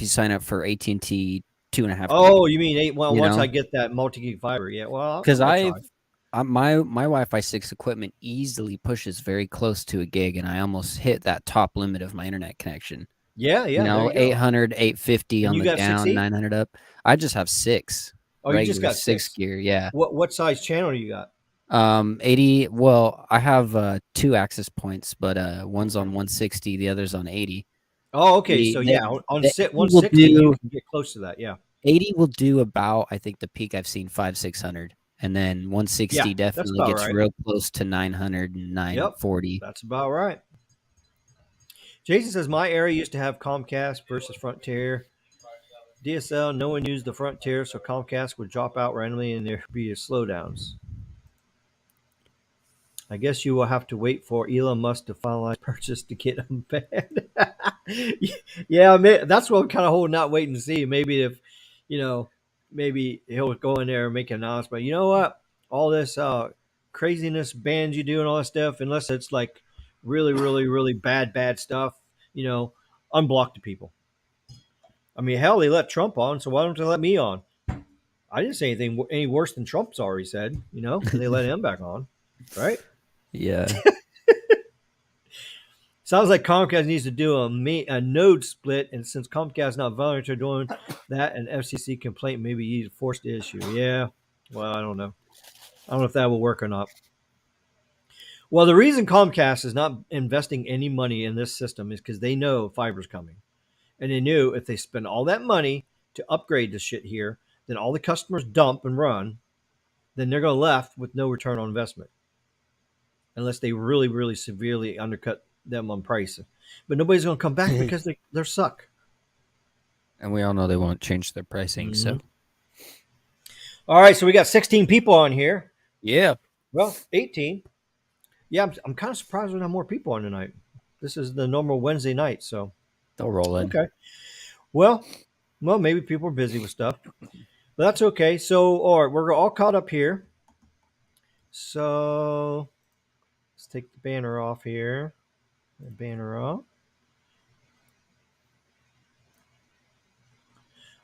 sign up for AT&T 2.5 gig, Oh, you mean eight? Well, you once I know, get that multi gig fiber, yeah. Well, because I'm gonna try. my Wi-Fi 6 equipment easily pushes very close to a gig, and I almost hit that top limit of my internet connection. Yeah, You yeah. There know, you go. 800, 850 And on you the got down, 6E? 900 up. I just have six Oh, you just regular got six 6. gear. Yeah. What size channel do you got? 80. Well, I have two access points, but one's on 160, the other's on 80. Oh, okay. The So the, yeah, on the sit 80 will 160, you do can get close to that. Yeah, 80 will do about, I think the peak I've seen 600, and then yeah, 160 that's definitely about gets right. real close to 900 and Yep, 940. that's about right. Jason says my area used to have Comcast versus Frontier. DSL, no one used the Frontier, so Comcast would drop out randomly and there'd be slowdowns. I guess you will have to wait for Elon Musk to finalize purchase to get them banned. Yeah, that's what I'm kind of holding out, waiting to see. Maybe if, you know, maybe he'll go in there and make an announcement. You know what? All this craziness bans you do and all that stuff, unless it's like really, really, really bad stuff, unblock the people. I mean, hell, they let Trump on, so why don't they let me on? I didn't say anything any worse than Trump's already said, and they let him back on, right? Yeah. Sounds like Comcast needs to do a node split, and since Comcast not voluntary doing that, an FCC complaint maybe you forced the issue. Yeah, well, I don't know. I don't know if that will work or not. Well, the reason Comcast is not investing any money in this system is because they know fiber's coming, and they knew if they spend all that money to upgrade this shit here, then all the customers dump and run, then they're going to left with no return on investment, unless they really, really severely undercut them on price. But nobody's going to come back because they're suck. And we all know they won't change their pricing, Mm-hmm. so. All right, so we got 16 people on here. Yeah. Well, 18. Yeah, I'm kind of surprised we don't have more people on tonight. This is the normal Wednesday night, so They'll roll in. okay. Well, maybe people are busy with stuff, but that's okay. So, all right, we're all caught up here. So let's take the banner off here. The banner off.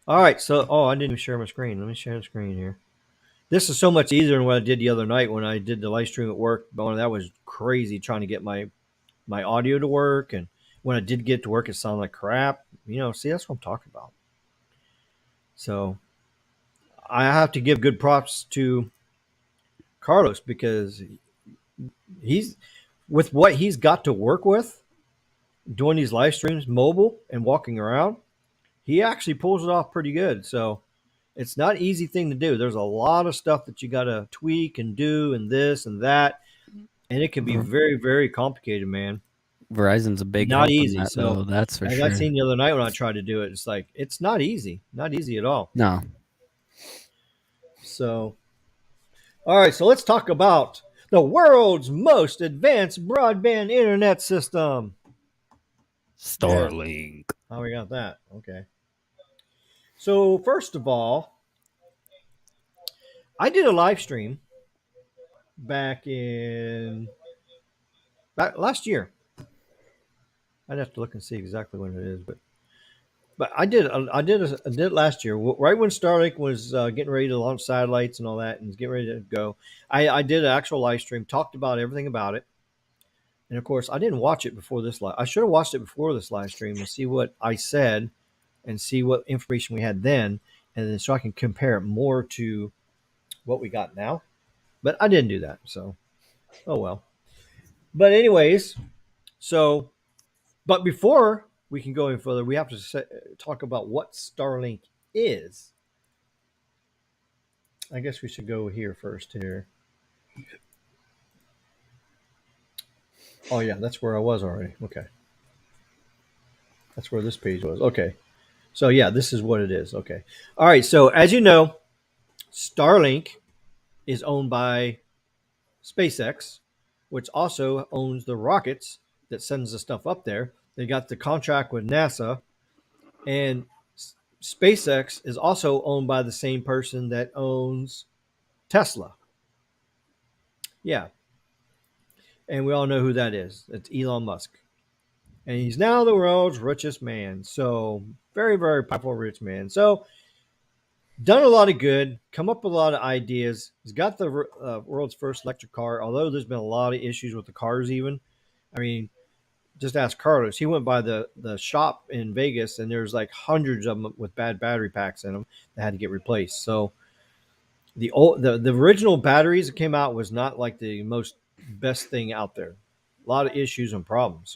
All right, so I didn't even share my screen. Let me share the screen here. This is so much easier than what I did the other night when I did the live stream at work. But that was crazy trying to get my audio to work, and when I did get to work, it sounded like crap. See, that's what I'm talking about. So I have to give good props to Carlos because he's with what he's got to work with doing these live streams mobile and walking around. He actually pulls it off pretty good. So it's not an easy thing to do. There's a lot of stuff that you got to tweak and do and this and that. And it can be very, very complicated, man. Verizon's a big Not help in easy. that, So though. That's for as I sure. seen the other night when I tried to do it, it's like it's not easy. Not easy at all. No. So all right, so let's talk about the world's most advanced broadband internet system. Yeah. Starlink. How we got that? Okay. So first of all, I did a live stream back last year. I'd have to look and see exactly when it is, but I did it last year, right when Starlink was getting ready to launch satellites and all that, and getting ready to go. I did an actual live stream, talked about everything about it, and of course, I didn't watch it before this live. I should have watched it before this live stream and see what I said and see what information we had then, and then so I can compare it more to what we got now. But I didn't do that, so oh well. But anyways, so but before we can go any further, we have to talk about what Starlink is. I guess we should go here first. Here. Oh yeah, that's where I was already. Okay, that's where this page was. Okay, so yeah, this is what it is. Okay, all right. So as you know, Starlink is owned by SpaceX, which also owns the rockets that sends the stuff up there. They got the contract with NASA, and SpaceX is also owned by the same person that owns Tesla. Yeah, and we all know who that is. It's Elon Musk, and he's now the world's richest man. So very, very powerful, rich man. So done a lot of good, come up with a lot of ideas. He's got the world's first electric car, although there's been a lot of issues with the cars. Even, I mean, just ask Carlos. He went by the shop in Vegas, and there's like hundreds of them with bad battery packs in them that had to get replaced. So the original batteries that came out was not like the most best thing out there. A lot of issues and problems.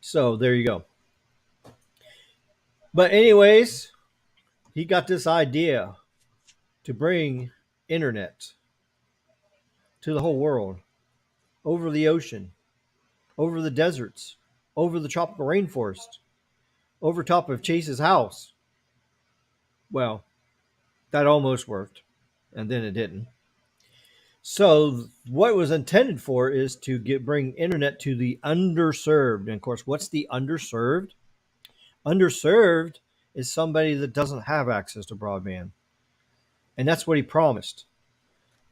So there you go. But anyways, he got this idea to bring internet to the whole world, over the ocean, over the deserts, over the tropical rainforest, over top of Chase's house. Well, that almost worked, and then it didn't. So what it was intended for is to bring internet to the underserved. And of course, what's the underserved? Underserved is somebody that doesn't have access to broadband, and that's what he promised.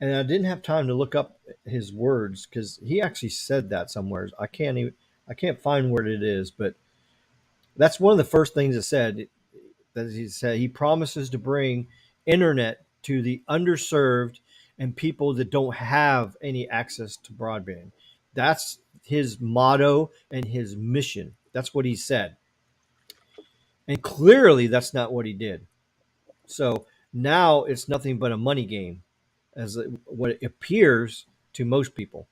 And I didn't have time to look up his words because he actually said that somewhere. I can't find where it is, but that's one of the first things it said. That he said he promises to bring internet to the underserved and people that don't have any access to broadband. That's his motto and his mission. That's what he said. And clearly that's not what he did. So now it's nothing but a money game, as what it appears to most people.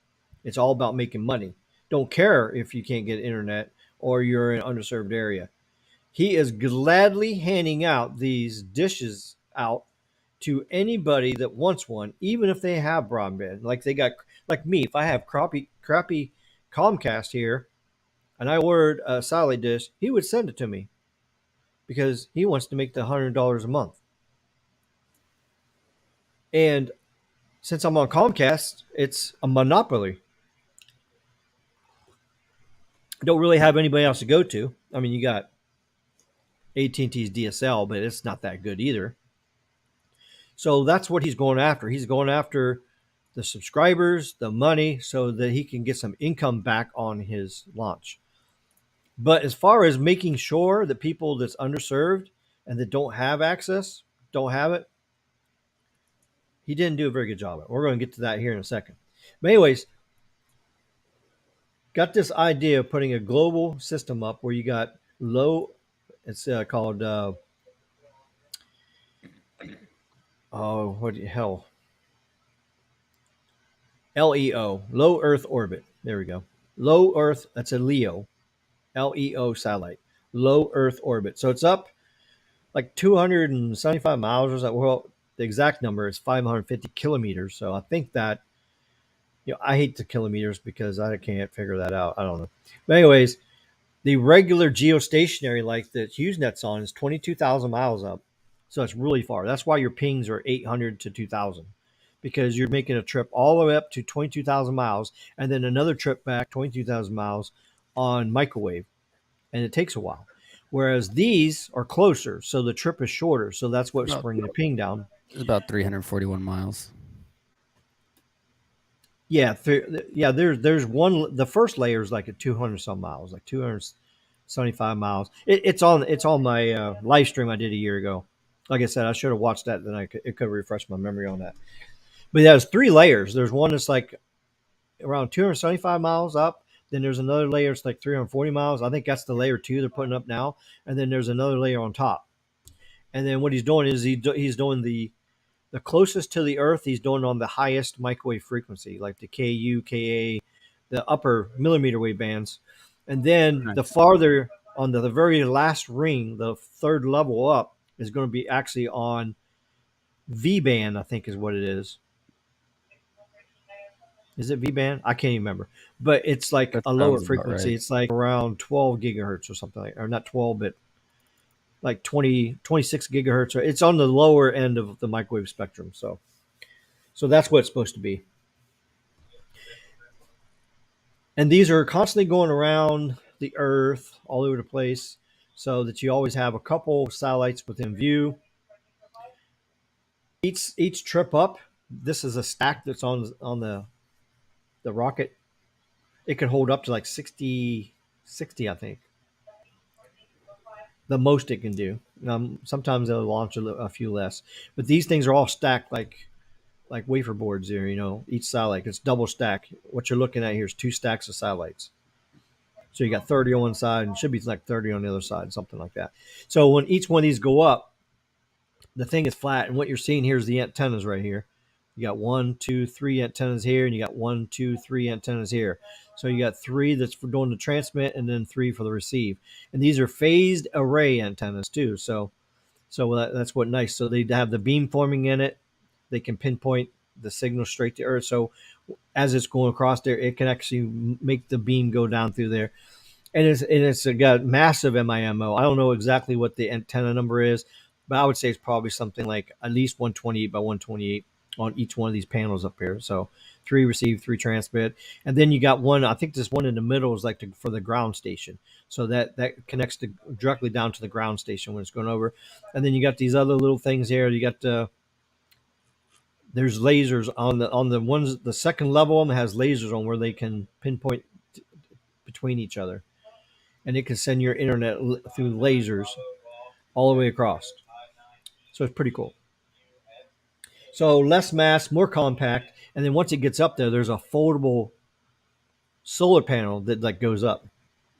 It's all about making money. Don't care if you can't get internet or you're in an underserved area. He is gladly handing out these dishes out to anybody that wants one, even if they have broadband. Like they got, like me, if I have crappy Comcast here, and I ordered a salad dish, he would send it to me because he wants to make the $100 a month. And since I'm on Comcast, it's a monopoly. I don't really have anybody else to go to. I mean, you got AT&T's DSL, but it's not that good either. So that's what he's going after. He's going after the subscribers, the money, so that he can get some income back on his launch. But as far as making sure that people that's underserved and that don't have access, don't have it, he didn't do a very good job of it. We're going to get to that here in a second. But anyways, got this idea of putting a global system up where you got it's called, what the hell? LEO, low Earth orbit. There we go. Low Earth, that's a LEO, LEO satellite, low Earth orbit. So it's up like 275 miles or so. Well, the exact number is 550 kilometers. So I think that, I hate the kilometers because I can't figure that out. I don't know. But anyways, the regular geostationary, like that HughesNet's on, is 22,000 miles up. So it's really far. That's why your pings are 800 to 2,000, because you're making a trip all the way up to 22,000 miles and then another trip back 22,000 miles on microwave. And it takes a while. Whereas these are closer, so the trip is shorter. So that's what's bringing the ping down. It's about 341 miles. Yeah, There's one. The first layer is like at 200 some miles, like 275 miles. It's on my live stream I did a year ago. Like I said, I should have watched that. Then it could refresh my memory on that. But there's three layers. There's one that's like around 275 miles up. Then there's another layer that's like 340 miles. I think that's the layer 2 they're putting up now. And then there's another layer on top. And then what he's doing is he's doing the closest to the Earth. He's doing on the highest microwave frequency, like the KU, KA, the upper millimeter wave bands. And then the farther on the very last ring, the third level up, is going to be actually on V band, I think is what it is. Is it V band? I can't even remember. But it's like a lower frequency. Right. It's like around 12 gigahertz or something like, or not 12, but like 26 gigahertz. It's on the lower end of the microwave spectrum. So that's what it's supposed to be. And these are constantly going around the Earth all over the place. so that you always have a couple satellites within view. Each trip up, this is a stack that's on the rocket. It can hold up to like 60, I think. The most it can do. Sometimes they'll launch a few less, but these things are all stacked like wafer boards here. Each satellite it's double stack. What you're looking at here is two stacks of satellites. So you got 30 on one side and should be like 30 on the other side, something like that. So when each one of these go up, the thing is flat, and what you're seeing here is the antennas right here. You got 1, 2, 3 antennas here, and you got 1, 2, 3 antennas here. So you got 3 that's for doing the transmit, and then 3 for the receive. And these are phased array antennas too. So that's what nice. So they have the beam forming in it. They can pinpoint the signal straight to Earth. So as it's going across there, it can actually make the beam go down through there. And it's got massive MIMO. I don't know exactly what the antenna number is, but I would say it's probably something like at least 128 by 128 on each one of these panels up here. So 3 receive, 3 transmit, and then you got one. I think this one in the middle is like for the ground station. So that connects directly down to the ground station when it's going over. And then you got these other little things here. You got there's lasers on the ones. The second level of them has lasers on where they can pinpoint between each other, and it can send your internet through lasers all the way across. So it's pretty cool. So less mass, more compact, and then once it gets up there's a foldable solar panel that like goes up.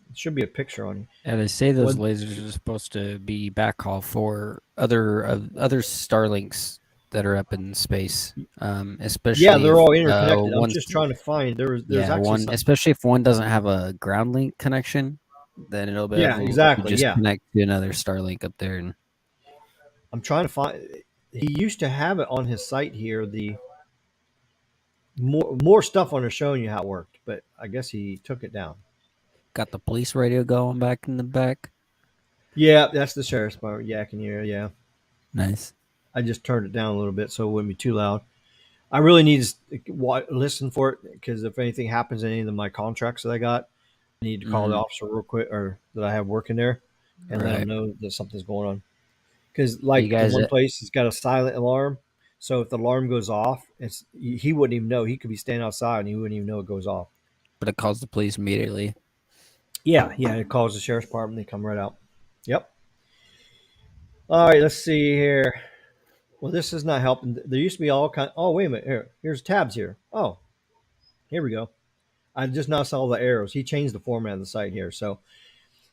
It should be a picture on you. Yeah, they say those lasers are supposed to be backhaul for other Starlinks that are up in space, especially they're all interconnected. I'm just trying to find there's actually one, especially if one doesn't have a ground link connection, then it'll be able to just connect to another Starlink up there. And I'm trying to find. He used to have it on his site here. The more stuff on there showing you how it worked, but I guess he took it down. Got the police radio going back in the back. Yeah, that's the sheriff's bar. Yeah, I can hear. Yeah, nice. I just turned it down a little bit so it wouldn't be too loud. I really need to listen for it because if anything happens in any of my contracts that I got, I need to call the officer real quick or that I have working there and let them know that something's going on. Because like in one place, it's got a silent alarm. So if the alarm goes off, he wouldn't even know. He could be standing outside and he wouldn't even know it goes off. But it calls the police immediately. Yeah, it calls the sheriff's department. They come right out. Yep. All right, let's see here. Well, this is not helping. There used to be all kind. Oh, wait a minute. Here's tabs here. Oh, here we go. I just now saw the arrows. He changed the format of the site here. So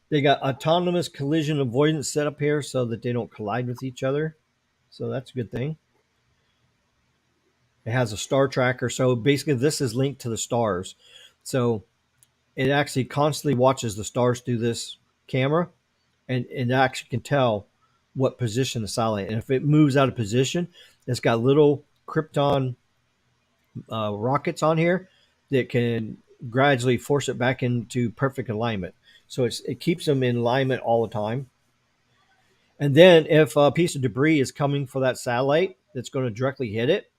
they got autonomous collision avoidance set up here so that they don't collide with each other. So that's a good thing. It has a star tracker. So basically this is linked to the stars. So it actually constantly watches the stars through this camera and it actually can tell what position the satellite. And if it moves out of position, it's got little Krypton rockets on here that can gradually force it back into perfect alignment. So it keeps them in alignment all the time. And then if a piece of debris is coming for that satellite that's going to directly hit it,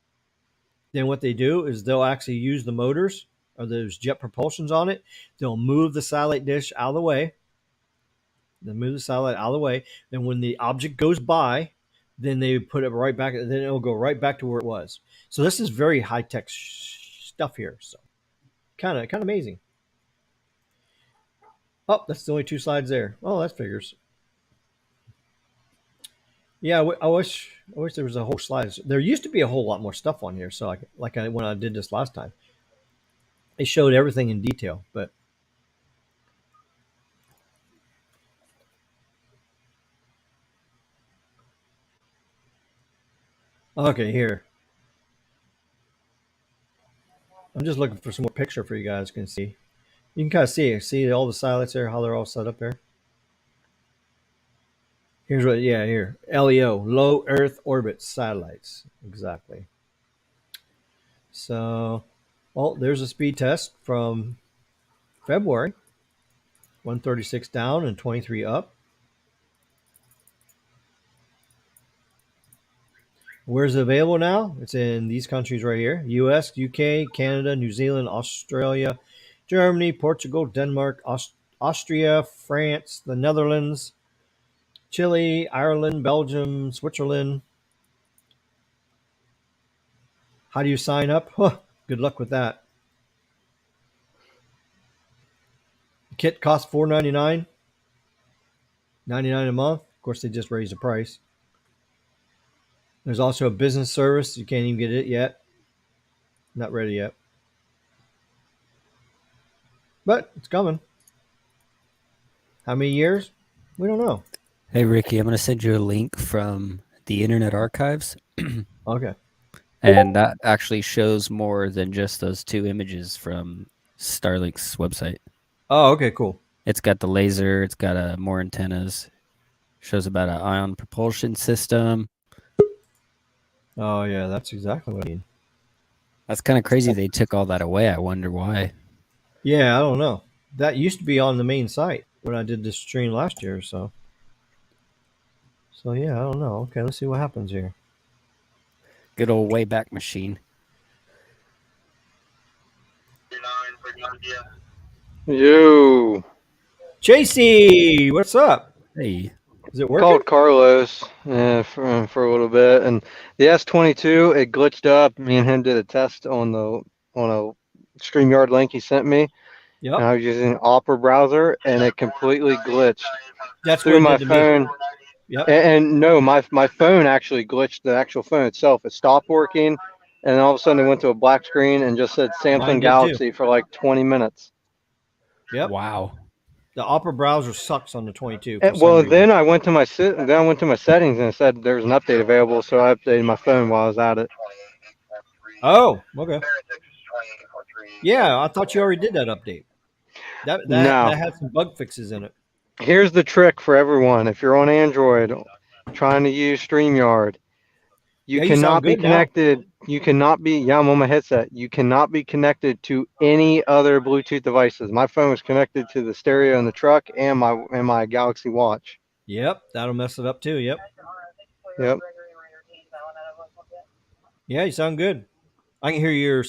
then what they do is they'll actually use the motors or those jet propulsions on it. They'll move the satellite dish out of the way. Then when the object goes by, then they put it right back. Then it'll go right back to where it was. So this is very high tech stuff here. So kind of amazing. Oh, that's the only 2 slides there. Oh, that figures. Yeah, I wish there was a whole slide. There used to be a whole lot more stuff on here. So when I did this last time, it showed everything in detail. But okay, here. I'm just looking for some more picture for you guys can see. You can kind of see all the satellites there, how they're all set up there. Here's what, here. LEO, low Earth orbit satellites. Exactly. So, well, there's a speed test from February. 136 down and 23 up. Where's it available now? It's in these countries right here. US, UK, Canada, New Zealand, Australia, Germany, Portugal, Denmark, Austria, France, the Netherlands, Chile, Ireland, Belgium, Switzerland. How do you sign up? Huh, good luck with that. The kit costs $4.99 a month. Of course, they just raised the price. There's also a business service. You can't even get it yet. Not ready yet, but it's coming. How many years? We don't know. Hey Ricky, I'm gonna send you a link from the Internet Archives, Okay. and that actually shows more than just those two images from Starlink's website. Oh, okay, cool. It's got the laser, it's got more antennas, shows about an ion propulsion system. Oh, yeah, that's exactly what I mean. That's kind of crazy they took all that away. I wonder why. Yeah, I don't know. That used to be on the main site when I did this stream last year. So yeah, I don't know. Okay, let's see what happens here. Good old Wayback Machine. Yo, Chasey, what's up? Hey, Is it working? called Carlos for a little bit, and the S22 it glitched up. Me and him did a test on a StreamYard link he sent me, and Yep. I was using Opera browser, and it completely glitched That's what through it my did to me. phone. Yep. And no, my phone actually glitched. The actual phone itself, it stopped working, and all of a sudden it went to a black screen and just said Mine Samsung did too. Galaxy for like 20 minutes. Yep. wow. The Opera browser sucks on the 22 for And, some well, reason. then I went to my settings and it said there's an update available, so I updated my phone while I was at it. Oh, okay. Yeah, I thought you already did that update. That Now, had some bug fixes in it. here's the trick for everyone. If you're on Android trying to use StreamYard, you Yeah, you sound cannot be good now. connected. You cannot be, yeah, I'm on my headset. You cannot be connected to any other Bluetooth devices. My phone was connected to the stereo in the truck and my Galaxy Watch. Yep, that'll mess it up too. Yep. Yep. Yeah, you sound good. I can hear your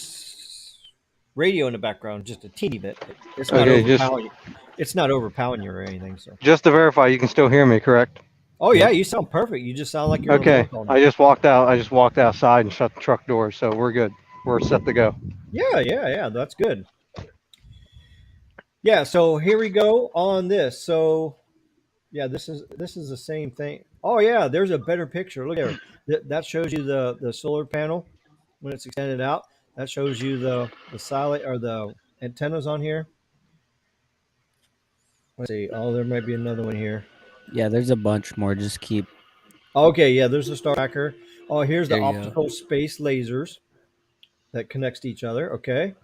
radio in the background just a teeny bit. It's not Okay, just overpowering. It's not overpowering you or anything. So. just to verify, you can still hear me, correct? Oh yeah, Yep. you sound perfect. You just sound like you're on the Okay. road all I night. just walked out. I just walked outside and shut the truck door, so we're good. We're set to go. Yeah. That's good. Yeah. So here we go on this. So yeah, this is the same thing. Oh yeah, there's a better picture. Look at it. That shows you the solar panel when it's extended out. That shows you the silent or the antennas on here. Let's see. Oh, there might be another one here. Yeah, there's a bunch more. Just keep. Okay, yeah, there's a star tracker. Oh, here's the There you go. optical space lasers that connects to each other. Okay,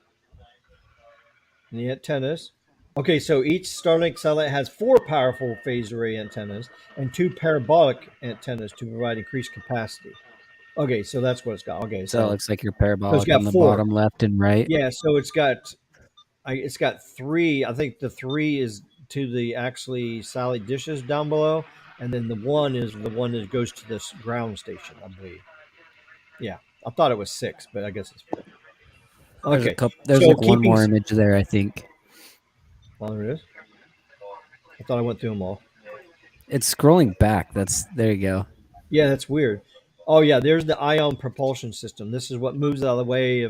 and the antennas. Okay, so each Starlink satellite has four powerful phased array antennas and two parabolic antennas to provide increased capacity. Okay, so that's what it's got. Okay, So it so looks like your it's parabolic got on the four. bottom left and right. Yeah, so it's got three. I think the three is to the actually satellite dishes down below, and then the one is the one that goes to this ground station, I believe. Yeah, I thought it was six, but I guess it's four. There's a Okay, couple. There's so like one keeping. more image there, I think. Oh, there it is. I thought I went through them all. It's scrolling back. There you go. Yeah, that's weird. Oh yeah, there's the ion propulsion system. This is what moves out of the way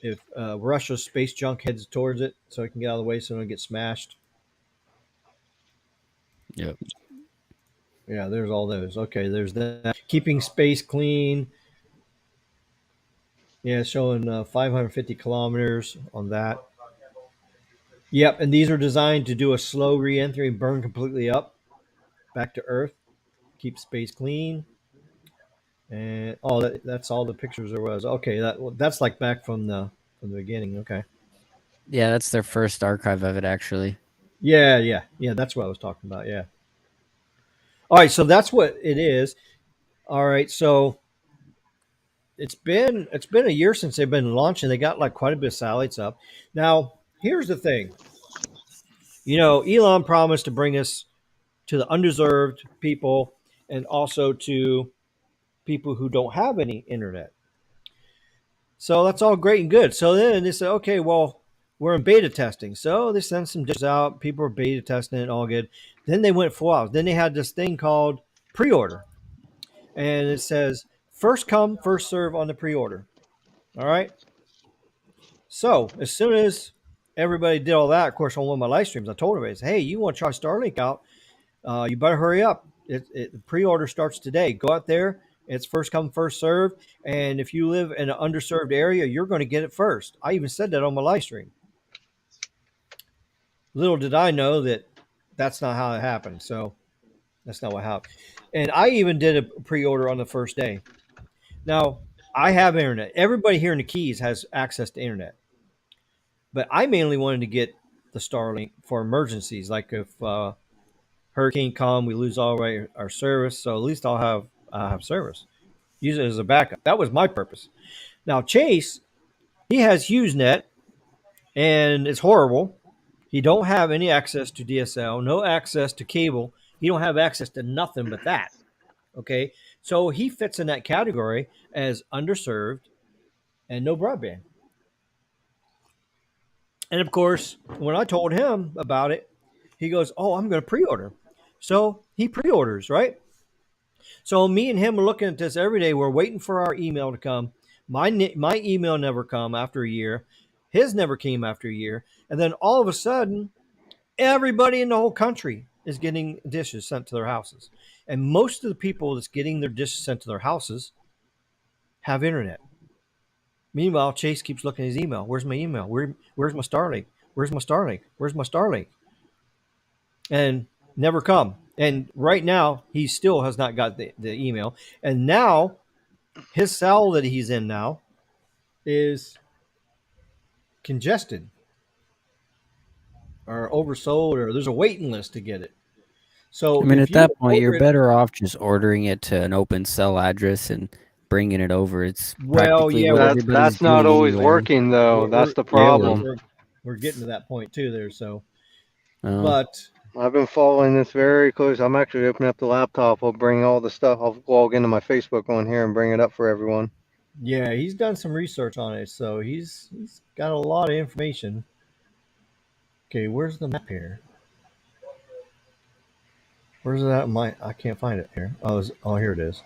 if Russia's space junk heads towards it, so it can get out of the way so it don't get smashed. Yep. Yeah, there's all those. Okay, there's that. Keeping space clean. Yeah, showing 550 kilometers on that. Yep, and these are designed to do a slow re-entry and burn completely up back to Earth. Keep space clean. And that's all the pictures there was. Okay, that's like back from the beginning. Okay. Yeah, that's their first archive of it, actually. Yeah. That's what I was talking about. Yeah. All right, so that's what it is. All right, so it's been a year since they've been launching. They got like quite a bit of satellites up. Now, here's the thing. Elon promised to bring us to the underserved people and also to people who don't have any internet. So that's all great and good. So then they said, okay, well, we're in beta testing. So they sent some dishes out. People were beta testing it, all good. Then they went full out. Then they had this thing called pre-order. And it says first come, first serve on the pre-order. All right. So as soon as everybody did all that, of course, on one of my live streams, I told everybody, hey, you want to try Starlink out? You better hurry up. The pre-order starts today. Go out there. It's first come, first serve. And if you live in an underserved area, you're going to get it first. I even said that on my live stream. Little did I know that that's not how it happened. So that's not what happened. And I even did a pre-order on the first day. Now, I have internet. Everybody here in the Keys has access to internet. But I mainly wanted to get the Starlink for emergencies, like if hurricane come, we lose all our service. So at least I'll have service. Use it as a backup. That was my purpose. Now Chase, he has HughesNet, and it's horrible. He don't have any access to DSL, no access to cable. He don't have access to nothing but that. Okay, so he fits in that category as underserved and no broadband. And of course, when I told him about it, he goes, "Oh, I'm going to pre-order." So he pre-orders, right? So me and him are looking at this every day. We're waiting for our email to come. My email never come after a year. His never came after a year. And then all of a sudden, everybody in the whole country is getting dishes sent to their houses. And most of the people that's getting their dishes sent to their houses have internet. Meanwhile, Chase keeps looking at his email. Where's my email? Where's my Starlink? Where's my Starlink? Where's my Starlink? And never come. And right now, he still has not got the email. And now, his cell that he's in now is congested or oversold, or there's a waiting list to get it. So I mean, if at you that point, you're order it, better off just ordering it to an open cell address and bringing it over. It's well, practically yeah, what everybody's That's not doing always anyway. working though. That's the yeah, problem. we're getting to that point too there. So, Oh. but I've been following this very close. I'm actually opening up the laptop. I'll bring all the stuff. I'll log into my Facebook on here and bring it up for everyone. yeah, he's done some research on it, so he's got a lot of information. Okay, where's the map here? Where's that? I can't find it here. Oh, here it is.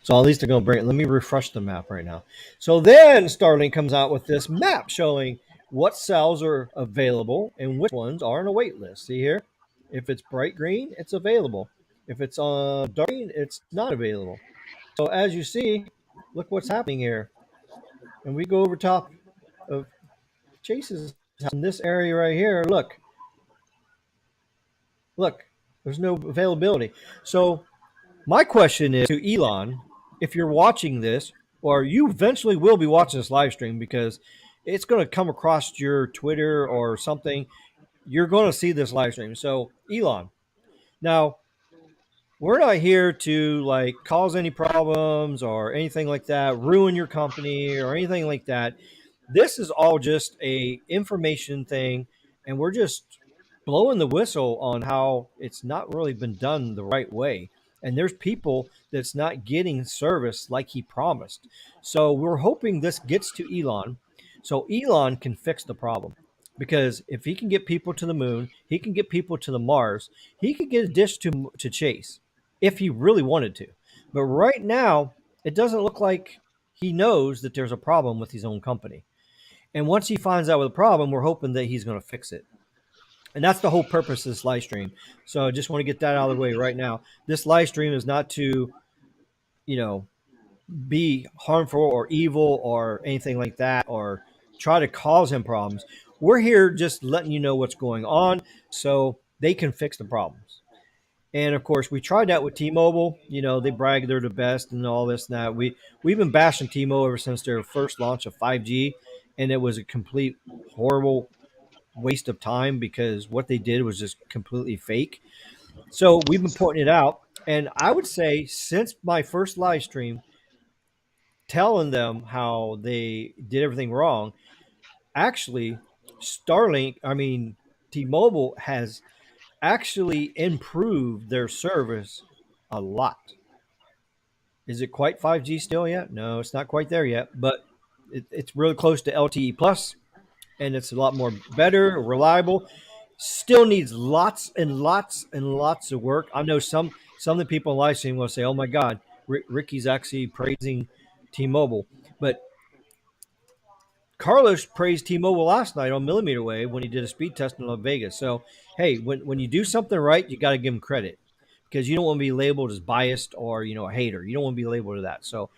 So at least they're going to bring it. Let me refresh the map right now. So then Starlink comes out with this map showing what cells are available and which ones are on a wait list. See here? If it's bright green, it's available. If it's dark green, it's not available. So as you see, look what's happening here. And we go over top of Chase's house in this area right here. Look, there's no availability. So my question is to Elon, if you're watching this, or you eventually will be watching this live stream because it's going to come across your Twitter or something, you're going to see this live stream. So Elon, now we're not here to like cause any problems or anything like that, ruin your company or anything like that. This is all just a information thing, and we're just blowing the whistle on how it's not really been done the right way. And there's people that's not getting service like he promised. So we're hoping this gets to Elon so Elon can fix the problem. Because if he can get people to the moon, he can get people to the Mars, he could get a dish to Chase if he really wanted to. But right now, it doesn't look like he knows that there's a problem with his own company. And once he finds out with the problem, we're hoping that he's going to fix it. And that's the whole purpose of this live stream. So I just want to get that out of the way right now. This live stream is not to, be harmful or evil or anything like that or try to cause him problems. We're here just letting you know what's going on so they can fix the problems. And of course, we tried that with T-Mobile. They brag they're the best and all this and that. We've been bashing T-Mobile ever since their first launch of 5G, and it was a complete horrible waste of time because what they did was just completely fake. So we've been pointing it out, and I would say since my first live stream, telling them how they did everything wrong, actually, T-Mobile has actually improved their service a lot. Is it quite 5G still yet? No, it's not quite there yet, but it's really close to LTE plus. and it's a lot more better, reliable. Still needs lots and lots and lots of work. I know some of the people in live stream will say, "Oh my God, Ricky's actually praising T-Mobile," but Carlos praised T-Mobile last night on millimeter wave when he did a speed test in Las Vegas. So, hey, when you do something right, you got to give him credit because you don't want to be labeled as biased or a hater. You don't want to be labeled as that. So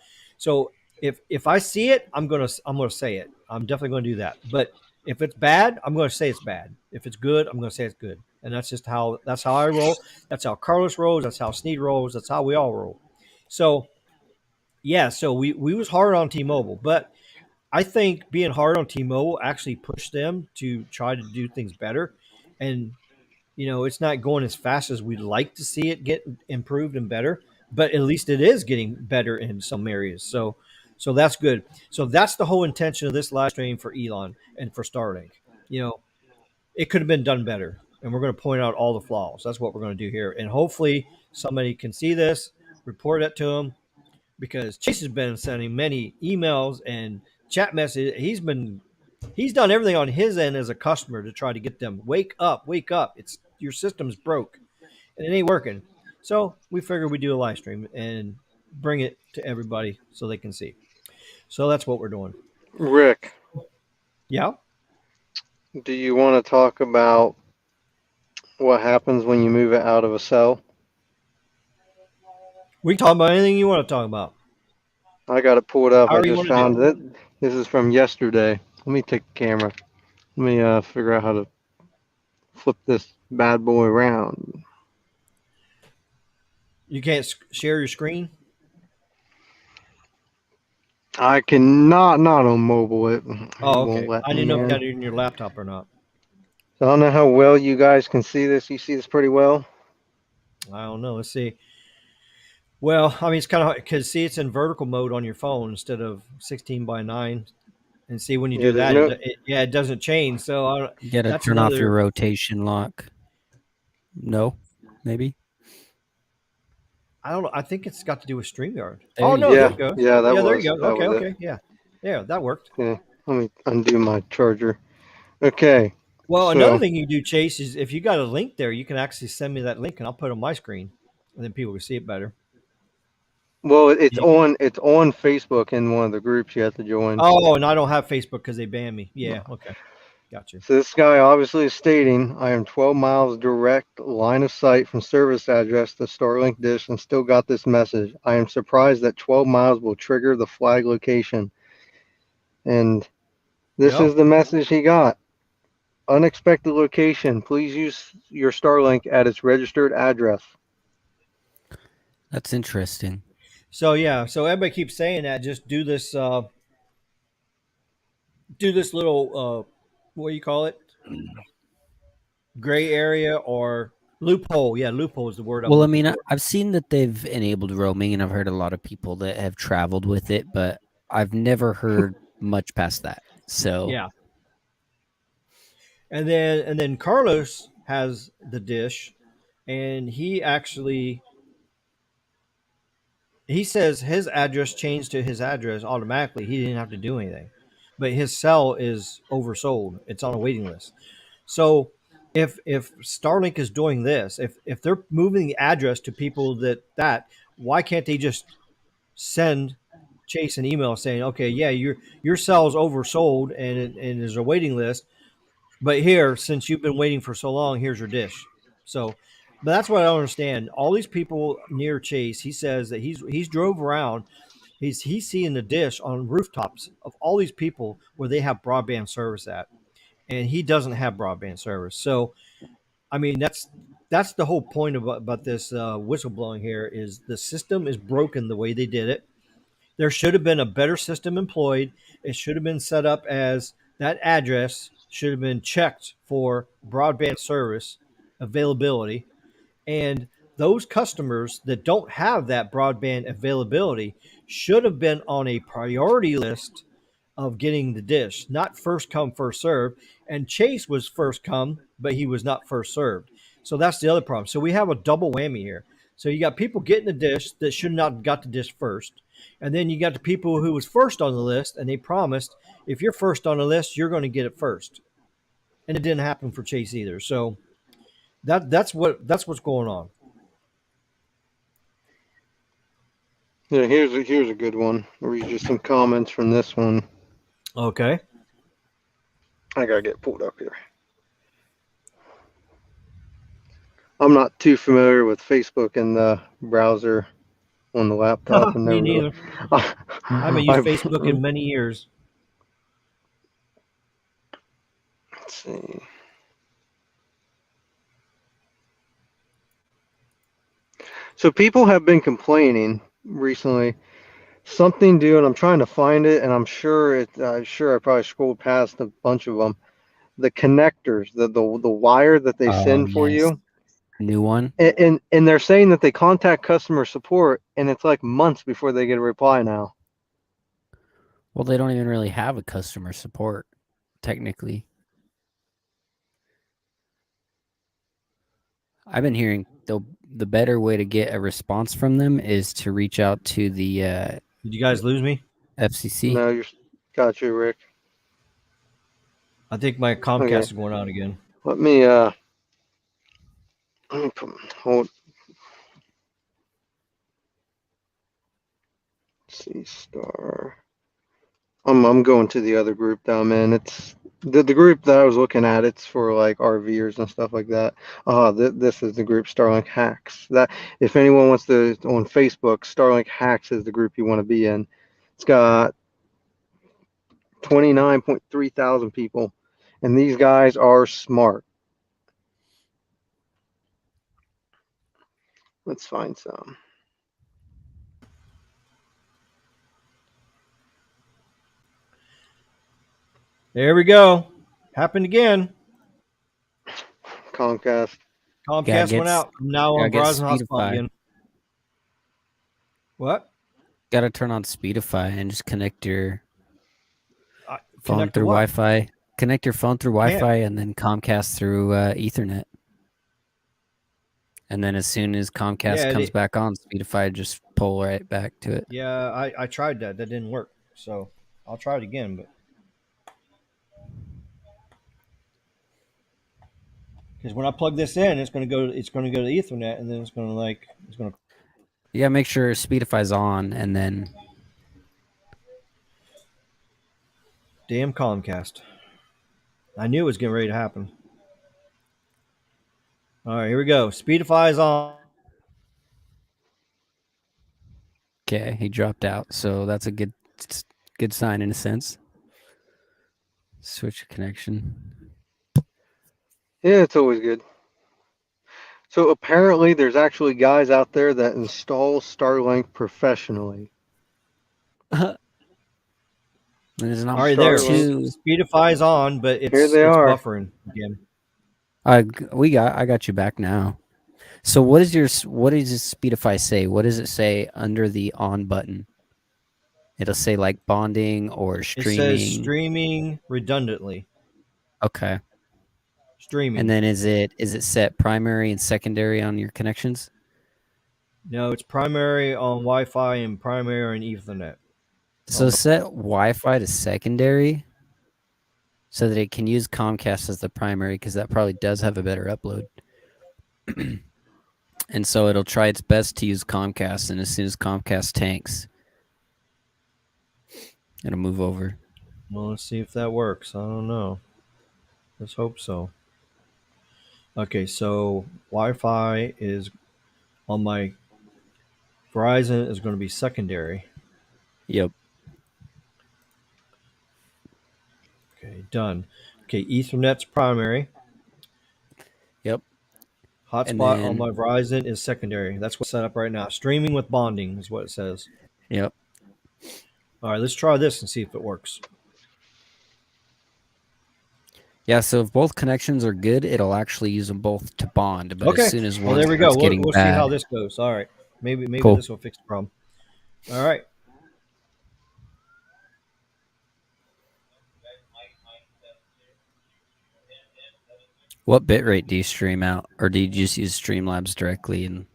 if I see it, I'm gonna say it. I'm definitely going to do that. But if it's bad, I'm going to say it's bad. If it's good, I'm going to say it's good. And that's how I roll. That's how Carlos rolls. That's how Sneed rolls. That's how we all roll. So yeah, so we was hard on T-Mobile, but I think being hard on T-Mobile actually pushed them to try to do things better. And, it's not going as fast as we'd like to see it get improved and better, but at least it is getting better in some areas. So that's good. So that's the whole intention of this live stream for Elon and for Starlink. It could have been done better. And we're going to point out all the flaws. That's what we're going to do here. And hopefully somebody can see this, report it to them, because Chase has been sending many emails and chat messages. He's done everything on his end as a customer to try to get them wake up. It's your system's broke and it ain't working. So we figured we'd do a live stream and bring it to everybody so they can see. So that's what we're doing. Rick, Yeah. do you want to talk about what happens when you move it out of a cell? We can talk about anything you want to talk about. I got it pulled up. I However you just want to do found it. This is from yesterday. Let me take the camera. Let me figure out how to flip this bad boy around. You can't share your screen? I cannot not on mobile. It Oh, won't okay. let I didn't me know if you in. got it in your laptop or not. So I don't know how well you guys can see this. You see this pretty well? I don't know. Let's see. Well, I mean, it's kind of because see, it's in vertical mode on your phone instead of 16:9, and see when you Yeah, do there's that, no. it doesn't change. So You gotta that's turn off your another. rotation lock. No, maybe. I don't know. I think it's got to do with StreamYard. There Oh you no, there go. it goes. Yeah, Yeah, there you go. that Okay, was it. okay, yeah, that worked. Yeah, let me undo my charger. Okay, Well, another so thing you can do, Chase, is if you got a link there, you can actually send me that link, and I'll put it on my screen, and then people can see it better. well, it's You- on Facebook in one of the groups you have to join. Oh, and I don't have Facebook because they banned me. Yeah, okay, got you. So this guy obviously is stating, I am 12 miles direct line of sight from service address to Starlink dish and still got this message. I am surprised that 12 miles will trigger the flag location. And this Yep. is the message he got. Unexpected location. Please use your Starlink at its registered address. That's interesting. So yeah, so everybody keeps saying that. Just do this little what do you call it? Gray area or loophole. Yeah, loophole is the word I'm Well, I looking mean, for. I've seen that they've enabled roaming, and I've heard a lot of people that have traveled with it, but I've never heard much past that. So, Yeah, and then Carlos has the dish, and he says his address changed to his address automatically. He didn't have to do anything, but his cell is oversold. It's on a waiting list. So if Starlink is doing this, if they're moving the address to people why can't they just send Chase an email saying, okay, yeah, your cell's oversold and there's a waiting list, but here, since you've been waiting for so long, here's your dish. So, but that's what I don't understand. All these people near Chase, he says that he's drove around. He's seeing the dish on rooftops of all these people where they have broadband service at, and he doesn't have broadband service. So, I mean, that's the whole point about this whistleblowing here is the system is broken the way they did it. There should have been a better system employed. It should have been set up as that address should have been checked for broadband service availability. And those customers that don't have that broadband availability should have been on a priority list of getting the dish, not first come, first served. And Chase was first come, but he was not first served. So that's the other problem. So we have a double whammy here. So you got people getting the dish that should not have got the dish first, and then you got the people who was first on the list, and they promised if you're first on the list, you're going to get it first, and it didn't happen for Chase either. So that's what's going on. Yeah, here's a good one. I'll read you some comments from this one. Okay. I gotta get pulled up here. I'm not too familiar with Facebook and the browser on the laptop, and Me never really. neither. I haven't used Facebook in many years. Let's see. So people have been complaining recently. Something doing. I'm trying to find it, and I'm sure it. Sure, I probably scrolled past a bunch of them. The connectors, the wire that they Oh send for yes, you, new one. and they're saying that they contact customer support, and it's like months before they get a reply now. Well, they don't even really have a customer support, technically. I've been hearing the better way to get a response from them is to reach out to the Did you guys lose me? FCC. No, got you, Rick. I think my Comcast Okay. is going out again. Let me hold. Let's see, star. I'm going to the other group now, man. It's the group that I was looking at. It's for like RVers and stuff like that. This is the group Starlink Hacks. That if anyone wants to on Facebook, Starlink Hacks is the group you want to be in. It's got 29.3 thousand people, and these guys are smart. Let's find some. There we go. Happened again. Comcast. Comcast went out. I'm now on Verizon hotspot again. What? Got to turn on Speedify and just connect your phone Connect to through what? Wi-Fi. Connect your phone through Wi-Fi and then Comcast through Ethernet. And then as soon as Comcast comes back on, Speedify just pull right back to it. Yeah, I tried that. That didn't work. So I'll try it again. But because when I plug this in, it's going to go to Ethernet, and then it's going to. You gotta make sure Speedify's on, and then. Damn Comcast! I knew it was getting ready to happen. All right, here we go. Speedify's on. Okay, he dropped out, so that's a good sign in a sense. Switch connection. Yeah, it's always good. So apparently there's actually guys out there that install Starlink professionally. There's not All right, there. two. Speedify's on, but it's buffering again. I got you back now. So what does Speedify say? What does it say under the on button? It'll say like bonding or streaming. It says streaming redundantly. Okay. Streaming. And then is it set primary and secondary on your connections? No, it's primary on Wi-Fi and primary on Ethernet. So set Wi-Fi to secondary so that it can use Comcast as the primary, because that probably does have a better upload. And so it'll try its best to use Comcast, and as soon as Comcast tanks, it'll move over. Well, let's see if that works. I don't know. Let's hope so. Okay, so Wi-Fi is on my Verizon is going to be secondary. Yep. Okay, done. Okay, Ethernet's primary. Yep. Hotspot on my Verizon is secondary. That's what's set up right now. Streaming with bonding is what it says. Yep. All right, let's try this and see if it works. Yeah, so if both connections are good, it'll actually use them both to bond. But as soon as one there we go. getting we'll bad, see how this goes. All right, maybe cool. This will fix the problem. All right. What bitrate do you stream out, or do you just use Streamlabs directly? And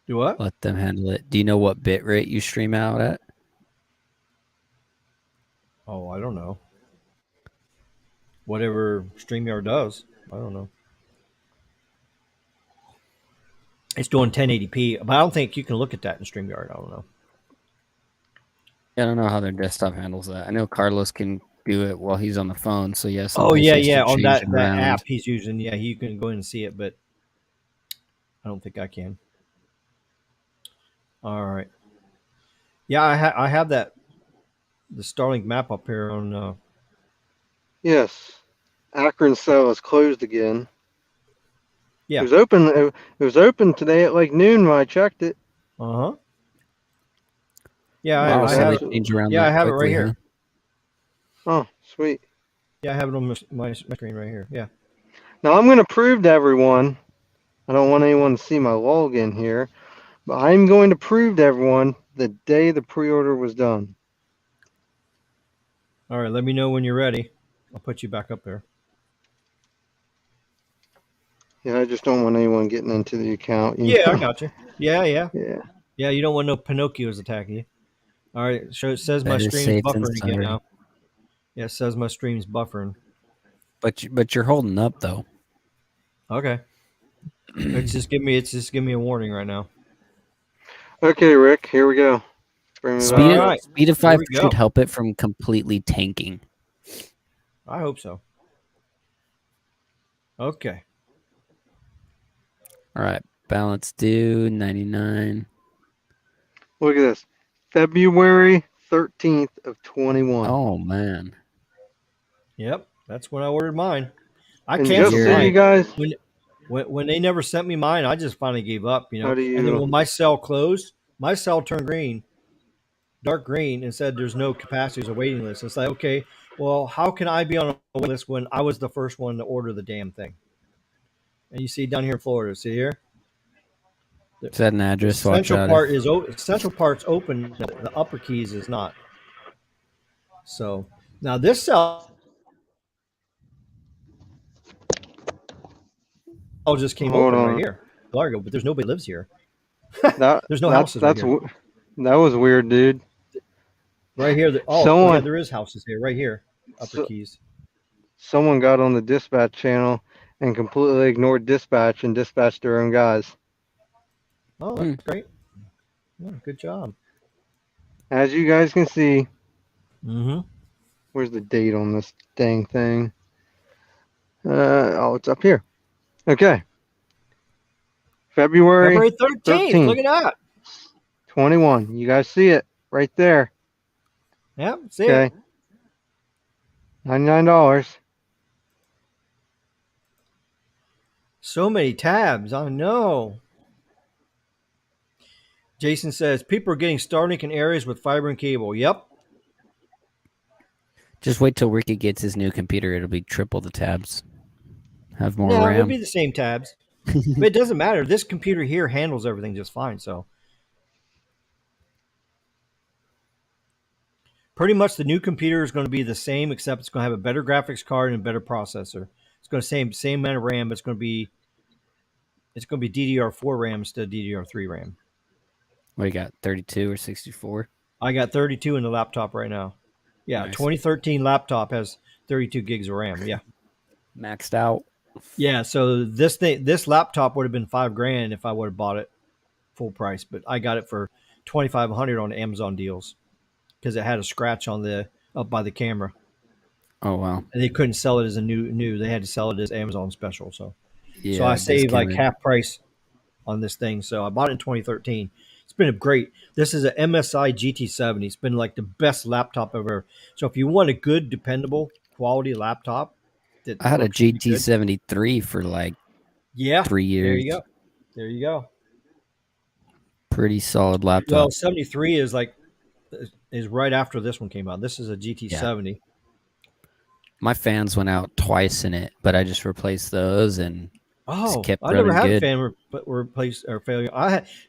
Do what? Let them handle it. Do you know what bit rate you stream out at? Oh, I don't know. Whatever StreamYard does. I don't know. It's doing 1080p, but I don't think you can look at that in StreamYard. I don't know. I don't know how their desktop handles that. I know Carlos can do it while he's on the phone, so yeah. Oh Sometimes yeah, he has to yeah. On change that it that around. app he's using, yeah, you can go in and see it, but I don't think I can. All right. Yeah, I have the Starlink map up here on. Yes. Akron cell is closed again. Yeah. It was open. It was open today at like noon when I checked it. Uh huh. Yeah, Wow, I so have they it. change around Yeah, I that have it right quickly, here. huh? Oh, sweet. Yeah, I have it on my screen right here. Yeah. Now I'm going to prove to everyone. I don't want anyone to see my login here, but I'm going to prove to everyone the day the pre-order was done. All right. Let me know when you're ready. I'll put you back up there. Yeah, I just don't want anyone getting into the account. You Yeah, I know. got you. Yeah, yeah, Yeah. yeah. You don't want no Pinocchios attacking you. All right. So it says my Better stream's safe than buffering again sorry. now. Yeah, it says my stream's buffering. But you're holding up though. Okay. It's just give me a warning right now. Okay, Rick. Here we go. Bring me All back Speed up. right. speed of Here 5 we should go. help it from completely tanking. I hope so. Okay. All right, balance due 99. Look at this. February 13th of 21. Oh man, Yep. That's when I ordered mine. I And just canceled so you mine guys, when when they never sent me mine. I just finally gave up. how do And then you? when my cell closed, my cell turned green, dark green, and said there's no capacity, there's a waiting list. It's like, okay, well, how can I be on a waiting list when I was the first one to order the damn thing? And you see down here in Florida, see here, the, set an the address. Watch central out. part is central part's open. The upper keys is not. So now this cell just came Hold open right on. here, Largo, but there's nobody lives here. That There's no that's houses right that's here. that was weird, dude. Right here. Oh yeah, Someone there is houses here. Right here, upper so, keys. someone got on the dispatch channel and completely ignored dispatch and dispatched their own guys. Oh, Hmm. that's great. Yeah, good job. As you guys can see, Mm-hmm. where's the date on this dang thing? Oh, it's up here. Okay. February February 13th. Look 13th, at that. 21. You guys see it right there. Yeah, see Okay. it. $99. So many tabs. I know. Jason says people are getting Starlink in areas with fiber and cable. Yep. Just wait till Ricky gets his new computer. It'll be triple the tabs. Have more No, it'll RAM. be the same tabs. But it doesn't matter. This computer here handles everything just fine. So pretty much the new computer is going to be the same, except it's going to have a better graphics card and a better processor. It's going to same amount of RAM, but it's going to be DDR4 RAM instead of DDR3 RAM. What do you got? 32 or 64? I got 32 in the laptop right now. Yeah, Nice. 2013 laptop has 32 gigs of RAM. Yeah. Maxed out. Yeah, so this laptop would have been $5,000 if I would have bought it full price, but I got it for $2,500 on Amazon deals because it had a scratch on the up by the camera, Oh wow. and they couldn't sell it as a new. They had to sell it as Amazon special. So Yeah. I saved like discounted. half price on this thing. So I bought it in 2013. It's been a great. This is an MSI GT70. It's been like the best laptop ever. So if you want a good, dependable, quality laptop, that I had a works really good, GT73 for like yeah, 3 there years. you go. There you go. Pretty solid laptop. Well, 73 is right after this one came out. This is a GT70. My fans went out twice in it, but I just replaced those and Oh, kept I never running had good. fan replace or failure.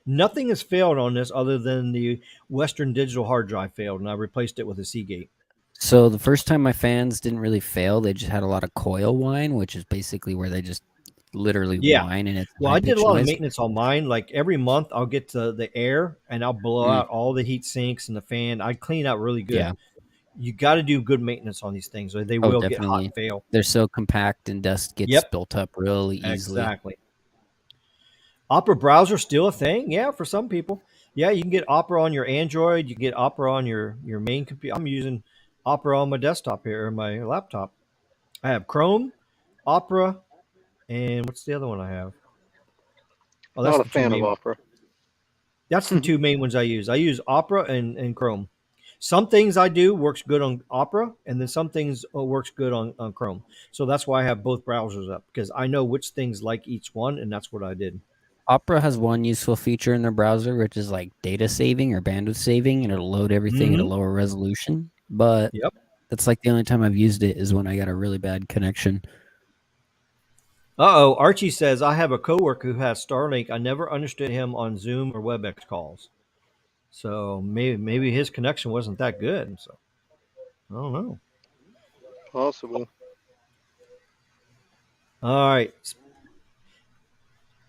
Nothing has failed on this other than the Western Digital hard drive failed, and I replaced it with a Seagate. So the first time my fans didn't really fail, they just had a lot of coil whine, which is basically where they just literally Yeah. whine and it's Well, high I did a pitched lot of noise. maintenance on mine. Like every month, I'll get to the air and I'll blow Mm, out all the heat sinks and the fan. I clean out really good. yeah. You got to do good maintenance on these things, or they Oh, will get hot definitely. and fail. They're so compact and dust gets Yep, built up really easily. exactly. Opera browser still a thing? Yeah, for some people. Yeah, you can get Opera on your Android. You can get Opera on your main computer. I'm using Opera on my desktop here or my laptop. I have Chrome, Opera, and what's the other one I have? Oh, that's Not a the two fan of main. opera. That's the two main ones I use. I use Opera and Chrome. Some things I do works good on Opera, and then some things works good on Chrome. So that's why I have both browsers up because I know which things like each one, and that's what I did. Opera has one useful feature in their browser, which is like data saving or bandwidth saving, and it'll load everything at a Mm-hmm. lower resolution. But Yep. that's like the only time I've used it is when I got a really bad connection. Uh-oh, Archie says, I have a coworker who has Starlink. I never understood him on Zoom or WebEx calls. So maybe his connection wasn't that good. So I don't know. Possible. All right.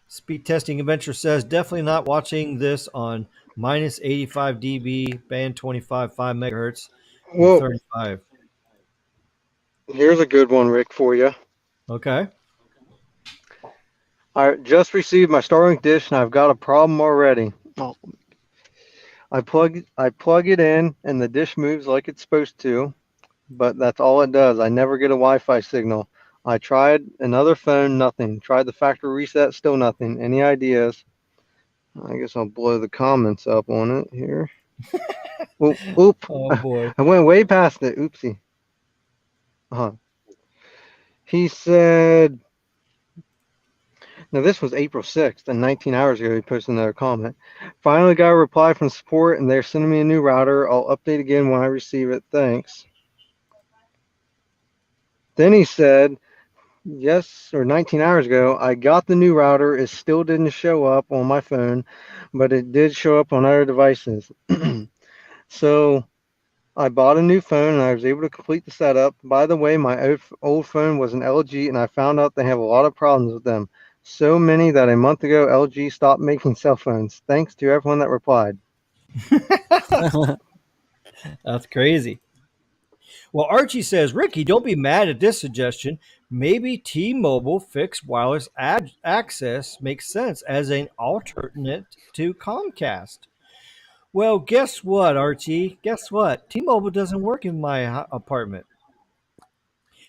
Speed Testing Adventure says, definitely not watching this on minus 85 dB, band 25, 5 megahertz, and Well, 35. here's a good one, Rick, for you. Okay. I just received my Starlink dish and I've got a problem already. Oh, I plug it in and the dish moves like it's supposed to, but that's all it does. I never get a Wi-Fi signal. I tried another phone, nothing. Tried the factory reset, still nothing. Any ideas? I guess I'll blow the comments up on it here. Oop. Oh, boy. I went way past it. Oopsie. He said, now this was April 6th, and 19 hours ago he posted another comment. Finally got a reply from support, and they're sending me a new router. I'll update again when I receive it. Thanks. Then he said, yes, or 19 hours ago, I got the new router. It still didn't show up on my phone, but it did show up on other devices. So I bought a new phone and I was able to complete the setup. By the way, my old phone was an LG, and I found out they have a lot of problems with them. So many that a month ago LG stopped making cell phones. Thanks to everyone that replied. That's crazy. Well, Archie says, Ricky, don't be mad at this suggestion. Maybe T-Mobile fixed wireless access makes sense as an alternate to Comcast. Well, guess what, Archie? Guess what? T-Mobile doesn't work in my apartment.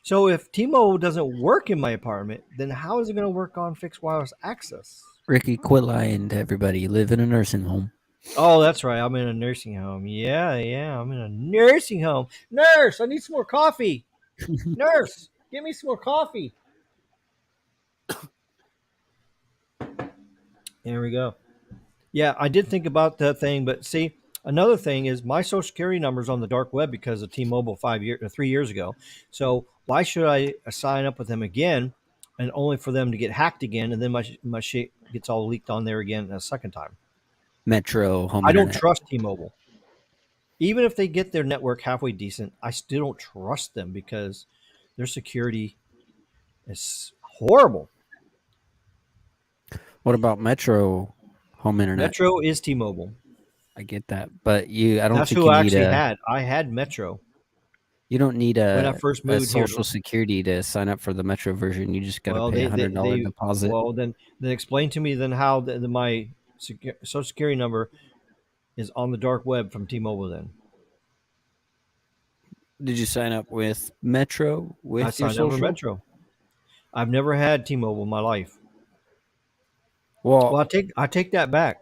So if T-Mobile doesn't work in my apartment, then how is it going to work on fixed wireless access? Ricky, quit lying to everybody. You live in a nursing home. Oh, that's right. I'm in a nursing home. Yeah, I'm in a nursing home. Nurse, I need some more coffee. Nurse, give me some more coffee. There we go. Yeah, I did think about that thing, but see, another thing is my social security number is on the dark web because of T-Mobile 3 years ago. So why should I sign up with them again, and only for them to get hacked again, and then my shit gets all leaked on there again a second time? Metro home I don't internet. trust T-Mobile. Even if they get their network halfway decent, I still don't trust them because their security is horrible. What about Metro home internet? Metro is T-Mobile. I get that, but I don't That's think who you I need actually a. had. I had Metro You don't need when I a first moved here. social security to sign up for the Metro version. You just got to Well, pay $100 they deposit. well then explain to me then how my social security number is on the dark web from T-Mobile. Then Did you sign up with Metro I with your signed up for social? Metro. I've never had T-Mobile in my life. Well, Well, I take that back.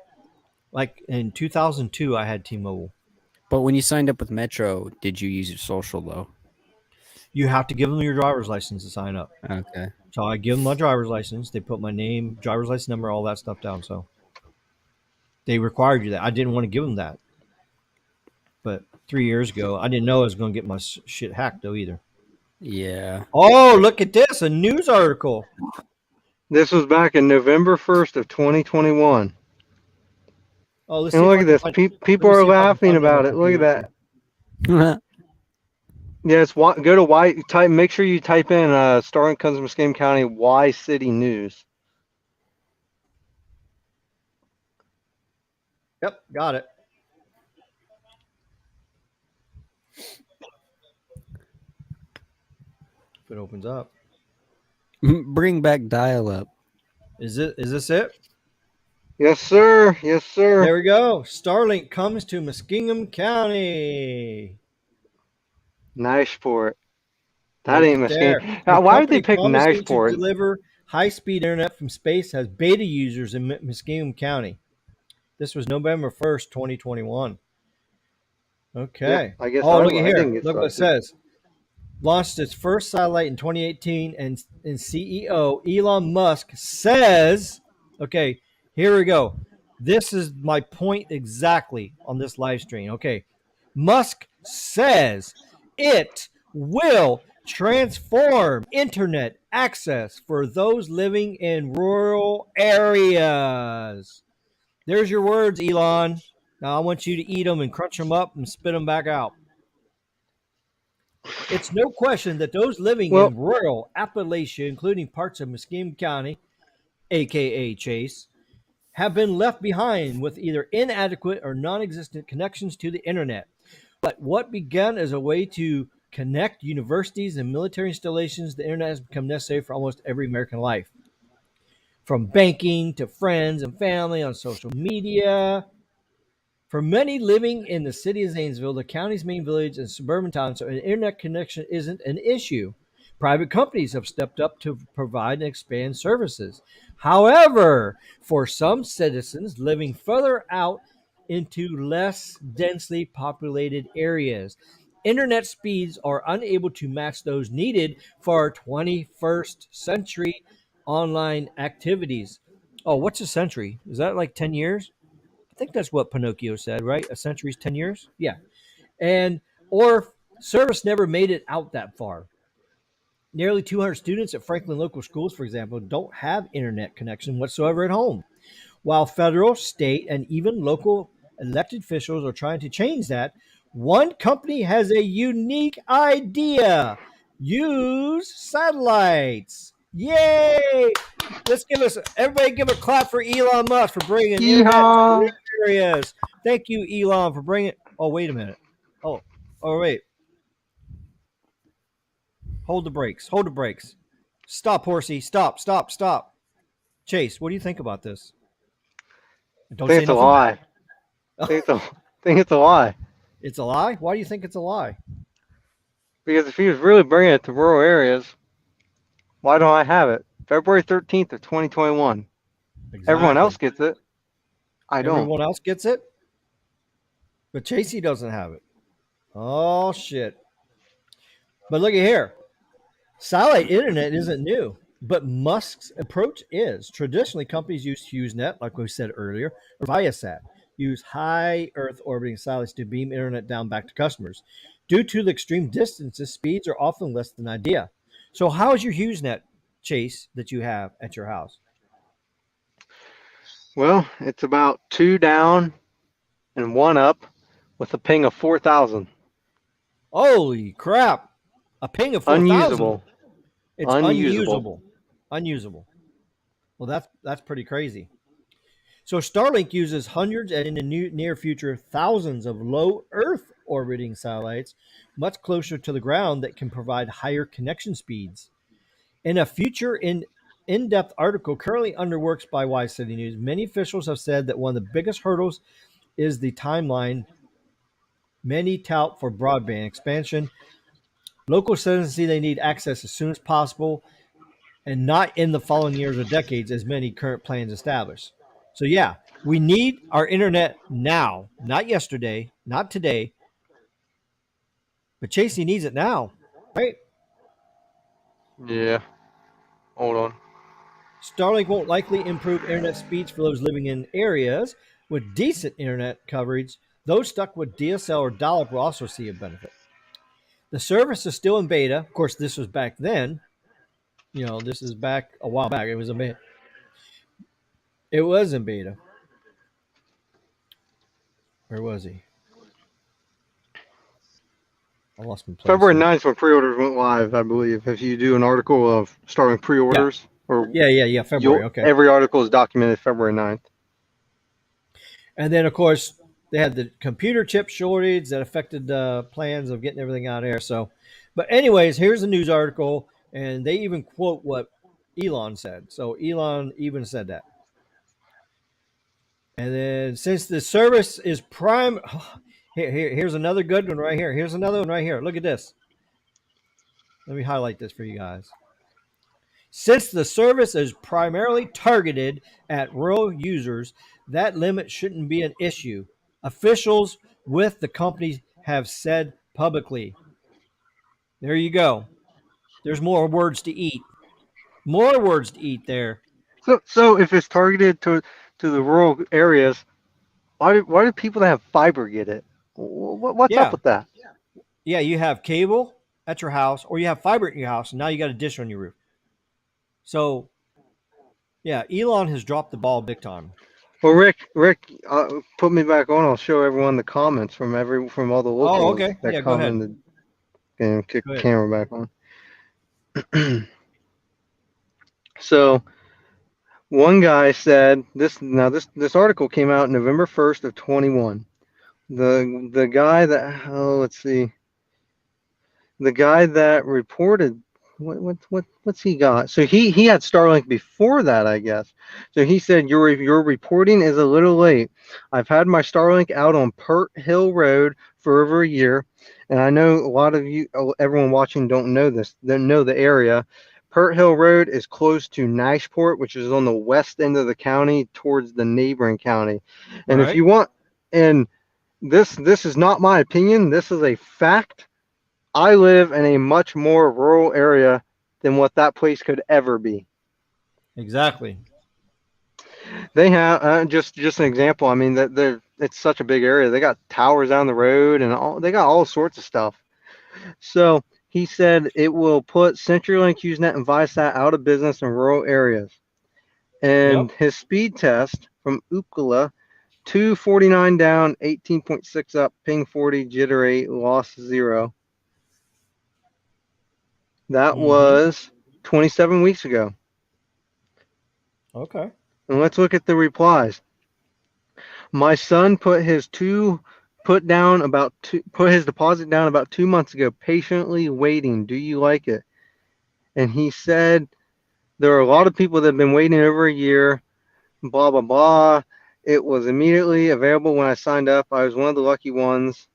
Like in 2002, I had T-Mobile. but when you signed up with Metro, did you use your social though? You have to give them your driver's license to sign up. Okay. So I give them my driver's license. They put my name, driver's license number, all that stuff down. So they required you that. I didn't want to give them that. But 3 years ago, I didn't know I was going to get my shit hacked though either. Yeah. Oh, look at this. A news article. This was back in November 1st of 2021. Oh, let's see And if look I at can this. find. Let People me are see if I can laughing find it on my about it. Look at computer. that. Yes, go to Y. Type. Make sure you type in Starlink comes from Muscatine County Y City News. Yep, got it. If it opens up. Bring back dial up. Is this it? Yes, sir. Yes, sir. There we go. Starlink comes to Muskingum County. Niceport. That Right ain't there. Muscatine. The Why would they company pick promising to Niceport? deliver high-speed internet from space has beta users in Muskingum County. This was November 1st, 2021. Yeah, Okay. I guess Oh, look at I didn't here. get Look what it selected. says. Launched its first satellite in 2018, and CEO Elon Musk says, okay, here we go. This is my point exactly on this live stream. Okay. Musk says it will transform internet access for those living in rural areas. There's your words, Elon. Now I want you to eat them and crunch them up and spit them back out. It's no question that those living Well, in rural Appalachia, including parts of Muskegon County, aka Chase, have been left behind with either inadequate or non existent connections to the internet. But what began as a way to connect universities and military installations, the internet has become necessary for almost every American life. From banking to friends and family on social media. For many living in the city of Zanesville, the county's main village and suburban towns, so an internet connection isn't an issue. Private companies have stepped up to provide and expand services. However, for some citizens living further out into less densely populated areas, internet speeds are unable to match those needed for our 21st century online activities. Oh, what's a century? Is that like 10 years? I think that's what Pinocchio said, right? A century's 10 years? Yeah. And, or service never made it out that far. Nearly 200 students at Franklin local schools, for example, don't have internet connection whatsoever at home. While federal, state, and even local elected officials are trying to change that, one company has a unique idea: use satellites. Yay! Everybody give a clap for Elon Musk for bringing internet to yeehaw. rural areas. Thank you, Elon, for bringing. Oh, wait a minute. Oh, oh, wait. Hold the brakes. Hold the brakes. Stop, horsey. Stop, stop, stop. Chase, what do you think about this? I Don't think say it's a nothing lie. bad. I think think it's a lie. It's a lie? Why do you think it's a lie? Because if he was really bringing it to rural areas, why don't I have it? February 13th of 2021. Everyone else Exactly. gets it. I don't. Everyone else gets it, but Chasey doesn't have it. Oh, shit. But look at here. Satellite internet isn't new, but Musk's approach is. Traditionally, companies use HughesNet, like we said earlier, or Viasat, use high Earth orbiting satellites to beam internet down back to customers. Due to the extreme distances, speeds are often less than ideal. So, how is your HughesNet, Chase, that you have at your house? Well, it's about 2 down and 1 up with a ping of 4,000. Holy crap! A ping of 4,000. Unusable. It's Unusable. unusable. Unusable. Well, that's pretty crazy. So Starlink uses hundreds and in the near future thousands of low Earth orbiting satellites much closer to the ground that can provide higher connection speeds. In a future in-depth article currently under works by Y City News, many officials have said that one of the biggest hurdles is the timeline many tout for broadband expansion. Local citizens see they need access as soon as possible and not in the following years or decades as many current plans establish. So, yeah, we need our internet now, not yesterday, not today, but Chasey needs it now, right? Yeah. Hold on. Starlink won't likely improve internet speeds for those living in areas with decent internet coverage. Those stuck with DSL or dial-up will also see a benefit. The service is still in beta. Of course, this was back then. This is back a while back. It was in beta. Where was he? I lost my place. February here. 9th when pre-orders went live, I believe. If you do an article of starting pre-orders, or Yeah. February. Okay. every article is documented February 9th. And then, of course, they had the computer chip shortage that affected the plans of getting everything out of there. So, but anyways, here's a news article, and they even quote what Elon said. So Elon even said that. And then, since the service is prime, here's another good one right here. Here's another one right here. Look at this. Let me highlight this for you guys. Since the service is primarily targeted at rural users, that limit shouldn't be an issue, officials with the company have said publicly. There you go. There's more words to eat. More words to eat there. So if it's targeted to the rural areas, why do people that have fiber get it? What's up Yeah. with that? Yeah, you have cable at your house or you have fiber at your house and now you got a dish on your roof. So, yeah, Elon has dropped the ball big time. Well, Rick, put me back on. I'll show everyone the comments from all the locals okay. that Yeah, go ahead. commented. And kick Go the ahead. camera back on. So one guy said this. Now this article came out November 1st of 21. The guy that let's see. The guy that reported what's he got? So he had Starlink before that, I guess. So he said your reporting is a little late. I've had my Starlink out on Pert Hill Road for over a year, and I know a lot of you, everyone watching, don't know this. They know the area. Pert Hill Road is close to Nashport, which is on the west end of the county towards the neighboring county. And if Right. you want, and this is not my opinion. This is a fact. I live in a much more rural area than what that place could ever be. Exactly. They have just an example. I mean that it's such a big area. They got towers down the road and they got all sorts of stuff. So he said it will put CenturyLink, Usenet, and Viasat out of business in rural areas. And Yep. his speed test from Ookla, 249 down, 18.6 up, ping 40, jitter 8, loss 0. That was 27 weeks ago. Okay. And let's look at the replies. My son put his deposit down about 2 months ago, patiently waiting. Do you like it? And he said there are a lot of people that have been waiting over a year, blah blah blah. It was immediately available when I signed up. I was one of the lucky ones.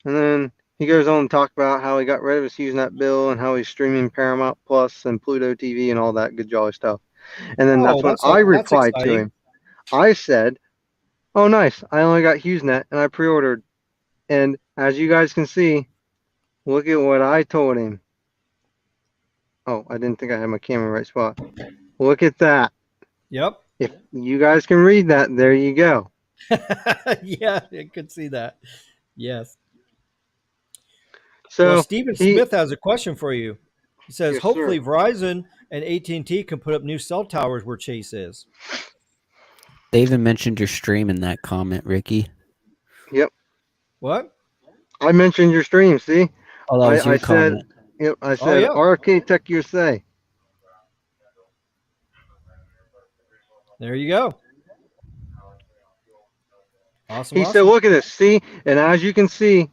And then he goes on to talk about how he got rid of his Usenet bill and how he's streaming Paramount Plus and Pluto TV and all that good jolly stuff. And then that's when I That's replied to exciting. him. I said, oh, nice. I only got HughesNet and I pre-ordered. And as you guys can see, look at what I told him. Oh, I didn't think I had my camera in the right spot. Look at that. Yep. If you guys can read that, there you go. Yeah, I could see that. Yes. So Well, Stephen Smith has a question for you. He says, Yes, hopefully sir. Verizon and AT&T can put up new cell towers where Chase is. They even mentioned your stream in that comment, Ricky. Yep. What? I mentioned your stream, see? Oh, that was your I said, comment. yep, I said yeah. RFK Tech USA. There you go. Awesome. He said, look at this, see? And as you can see,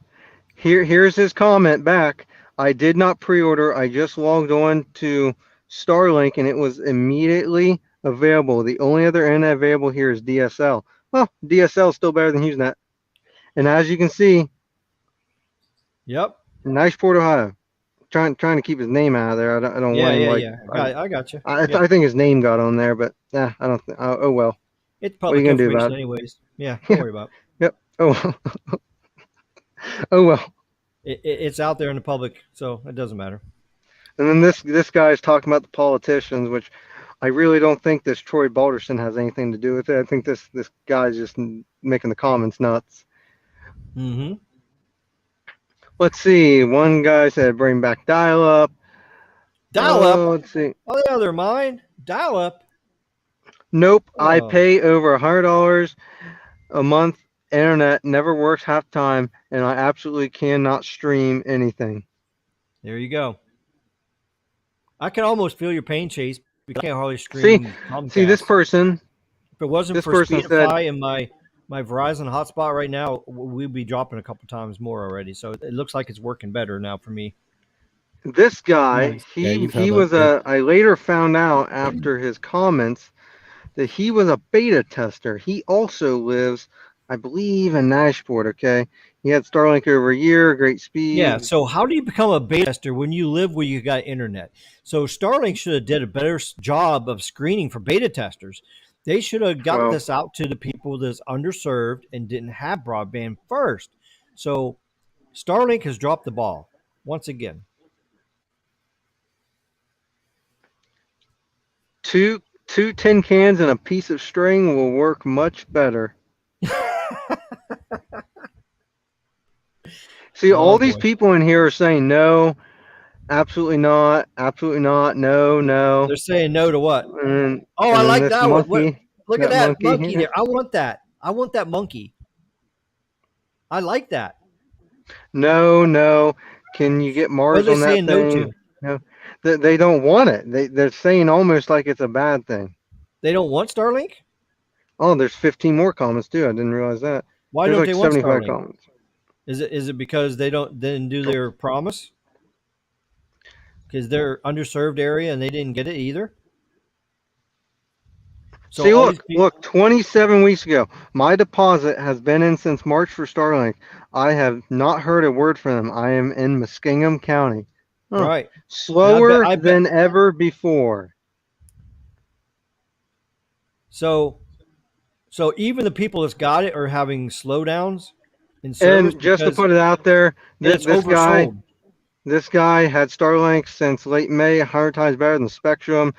here's his comment back. I did not pre-order. I just logged on to Starlink and it was immediately available. The only other internet available here is DSL. Well, DSL is still better than HughesNet. And as you can see, Yep. Nashport, Ohio. Trying to keep his name out of there. I don't want him like. I got you. I think his name got on there, but I don't. Oh well. It's What are you public gonna do about information, it? anyways. Yeah, don't worry about it. Yep. Oh well. Oh well. It's out there in the public, so it doesn't matter. And then this guy is talking about the politicians, which I really don't think this Troy Balderson has anything to do with it. I think this guy's just making the comments nuts. Mm-hmm. Let's see. One guy said bring back dial-up. Dial-up? Let's see. Oh, yeah, they're mine. Dial-up? Nope. I Oh. pay over $100 a month internet never works half the time, and I absolutely cannot stream anything. There you go. I can almost feel your pain, Chase, because I can't hardly See, stream see this Comcast. person. If it wasn't This for person said, Speedify and my Verizon hotspot right now, we'd be dropping a couple times more already. So it looks like it's working better now for me. this guy, Nice. Yeah, he you've he held up was good. a. I later found out after his comments that he was a beta tester. He also lives, I believe, in Nashport. Okay, he had Starlink over a year, great Yeah. speeds. So how do you become a beta tester when you live where you got internet? So Starlink should have did a better job of screening for beta testers. They should have got Well, this out to the people that's underserved and didn't have broadband first. So Starlink has dropped the ball once again. two tin cans and a piece of string will work much better. See, all Oh these boy. people in here are saying no, absolutely not, no, no. They're saying no to what? And Oh, I and then like this that one. What? monkey, Look at that that monkey monkey here. there. I want that. I want that monkey. I like that. No, no. Can you get What are Mars they on that saying no thing? to? No. They don't want it. They're saying almost like it's a bad thing. They don't want Starlink? Oh, there's 15 more comments too. I didn't realize that. Why There's don't like they want 75 Starlink? comments. Is it because they didn't do their promise? Because they're underserved area and they didn't get it either? So See, all these look, people. look, 27 weeks ago. My deposit has been in since March for Starlink. I have not heard a word from them. I am in Muskingum County. Oh, Right. And slower I bet than ever before. so even the people that's got it are having slowdowns in service And just to because put it out there, and it's this guy, oversold. this guy had Starlink since late May, 100 times better than Spectrum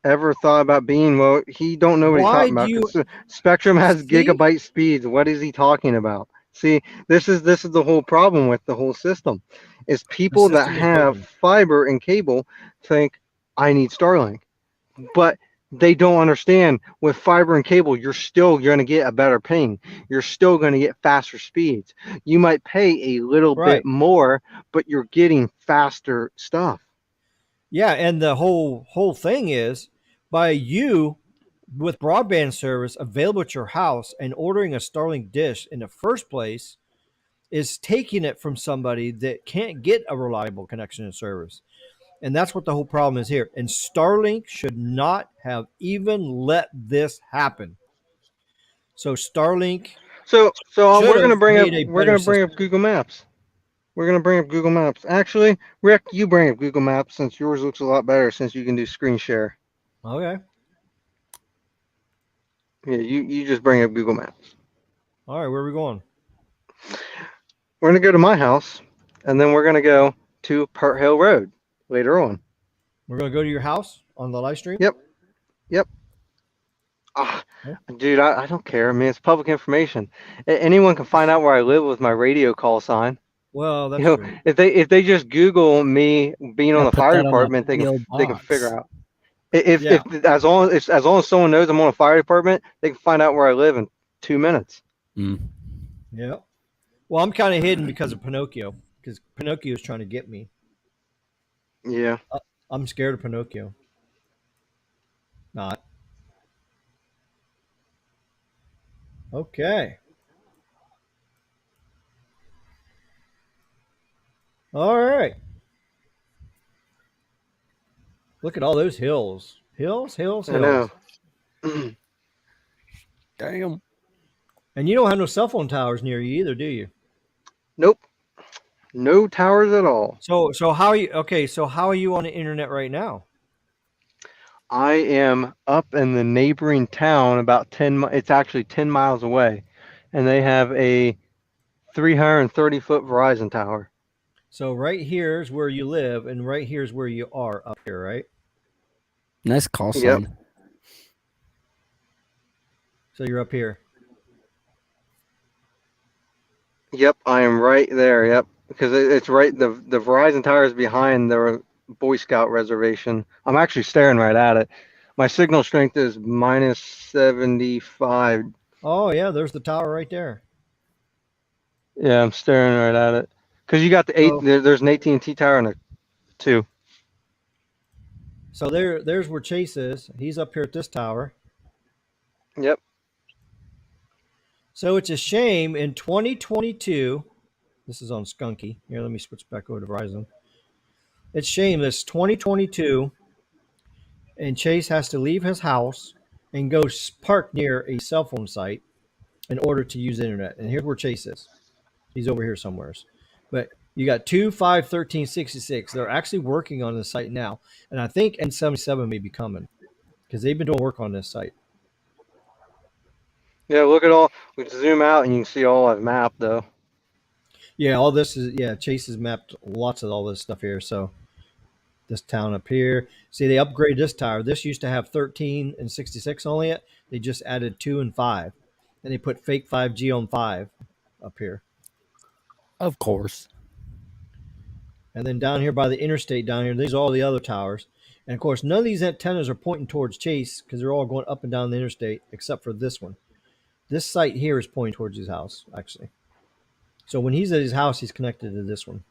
ever thought about being. Well, he don't know what he's Why talking do about you because Spectrum has see? gigabyte speeds. What is he talking about? See, this is the whole problem with the whole system, is The people that system is have broken. fiber and cable think I need Starlink, but they don't understand with fiber and cable you're still going to get a better ping. You're still going to get faster speeds. You might pay a little bit Right. more, but you're getting faster stuff. Yeah, and the whole thing is by you with broadband service available at your house and ordering a Starlink dish in the first place is taking it from somebody that can't get a reliable connection and service. And that's what the whole problem is here. And Starlink should not have even let this happen. So Starlink So should we're gonna have bring up made a better system. Google Maps. We're gonna bring up Google Maps. Actually, Rick, you bring up Google Maps since yours looks a lot better since you can do screen share. Okay. Yeah, you just bring up Google Maps. All right, where are we going? We're gonna go to my house, and then we're gonna go to Part Hill Road later on. We're going to go to your house on the live stream? Yep, yep. Ah, Yeah. dude, I don't care. I mean, it's public information. Anyone can find out where I live with my radio call sign. Well, You that's know, true. if they just Google me being on Yeah, the put fire that on a department, PO they can figure box. out. If Yeah. as long as someone knows I'm on a fire department, they can find out where I live in 2 minutes. Mm. Yeah. Well, I'm kind of hidden because of Pinocchio, because Pinocchio is trying to get me. Yeah. I'm scared of Pinocchio. Not. Okay. All right. Look at all those hills. Hills, hills, I hills. know. Damn. And you don't have no cell phone towers near you either, do you? Nope. No towers at all. So how are you? Okay, so how are you on the internet right now? I am up in the neighboring town about 10 it's actually 10 miles away, and they have a 330-foot Verizon tower. So right here is where you live, and right here is where you are up here, right? Nice call Yep. sign. So you're up here. Yep, I am right there. Yep, because it's right. The Verizon tower is behind the Boy Scout reservation. I'm actually staring right at it. My signal strength is minus 75 Oh yeah, there's the tower right there. Yeah, I'm staring right at it. Because you got the eight. So, There's an AT&T tower and a two. so there's where Chase is. He's up here at this tower. Yep. So it's a shame in 2022. This is on Skunky. Here, let me switch back over to Verizon. It's a shame this 2022, and Chase has to leave his house and go park near a cell phone site in order to use the internet. And here's where Chase is. He's over here somewhere. But you got 2, 5, 13, 66. They're actually working on the site now. And I think N77 may be coming because they've been doing work on this site. Yeah, look at all. We can zoom out and you can see all I've mapped though. Yeah, all this is, yeah, Chase has mapped lots of all this stuff here. So this town up here. See, they upgraded this tower. This used to have 13 and 66 only. They just added 2 and 5. And they put fake 5G on 5 up here. Of course. And then down here by the interstate down here, these are all the other towers. And of course, none of these antennas are pointing towards Chase because they're all going up and down the interstate except for this one. This site here is pointing towards his house, actually. So when he's at his house, he's connected to this one.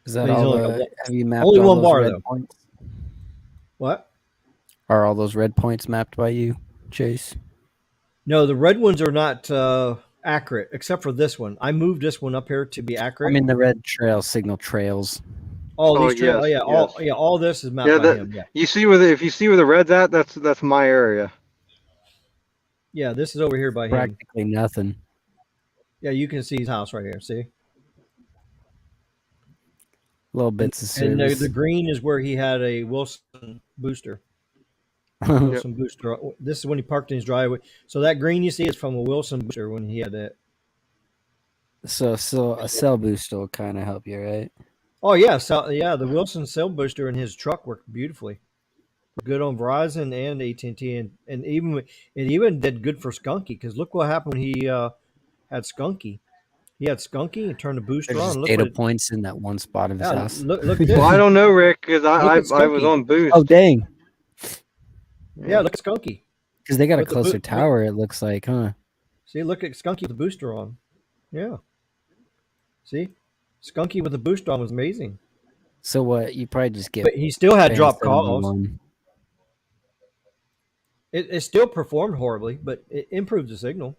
Is that But he's all only the? got Have you mapped only all one those bar, red though. points? What? Are all those red points mapped by you, Chase? No, the red ones are not accurate except for this one. I moved this one up here to be accurate. I mean the red trail signal trails. All Oh, these trails, yes, yes. all this is mapped Yeah, by him. Yeah, you see where if you see where the red's at, that's my area. yeah, this is over here by him. Practically nothing. Yeah, you can see his house right here. See, Little bits of and service. the green is where he had a Wilson booster. Wilson booster. This is when he parked in his driveway. So that green you see is from a Wilson booster when he had that. So a cell boost will kind of help you, right? Oh yeah, so yeah, the Wilson cell booster in his truck worked beautifully. Good on Verizon and AT&T, and even it even did good for Skunky because look what happened when he had Skunky. He had Skunky and turned the booster There's on. just Look data what it, points in that one spot of his yeah, house. look at this. Well, I don't know, Rick, because I Look at was Skunky. on boost. Oh dang! Yeah, look at Skunky. Because they got a With the closer boot- tower. It looks like, huh? See, look at Skunky with the booster on. Yeah. See, Skunky with the booster on was amazing. So what? You probably just get. But he still had fans dropped that only calls. one. It still performed horribly, but it improved the signal.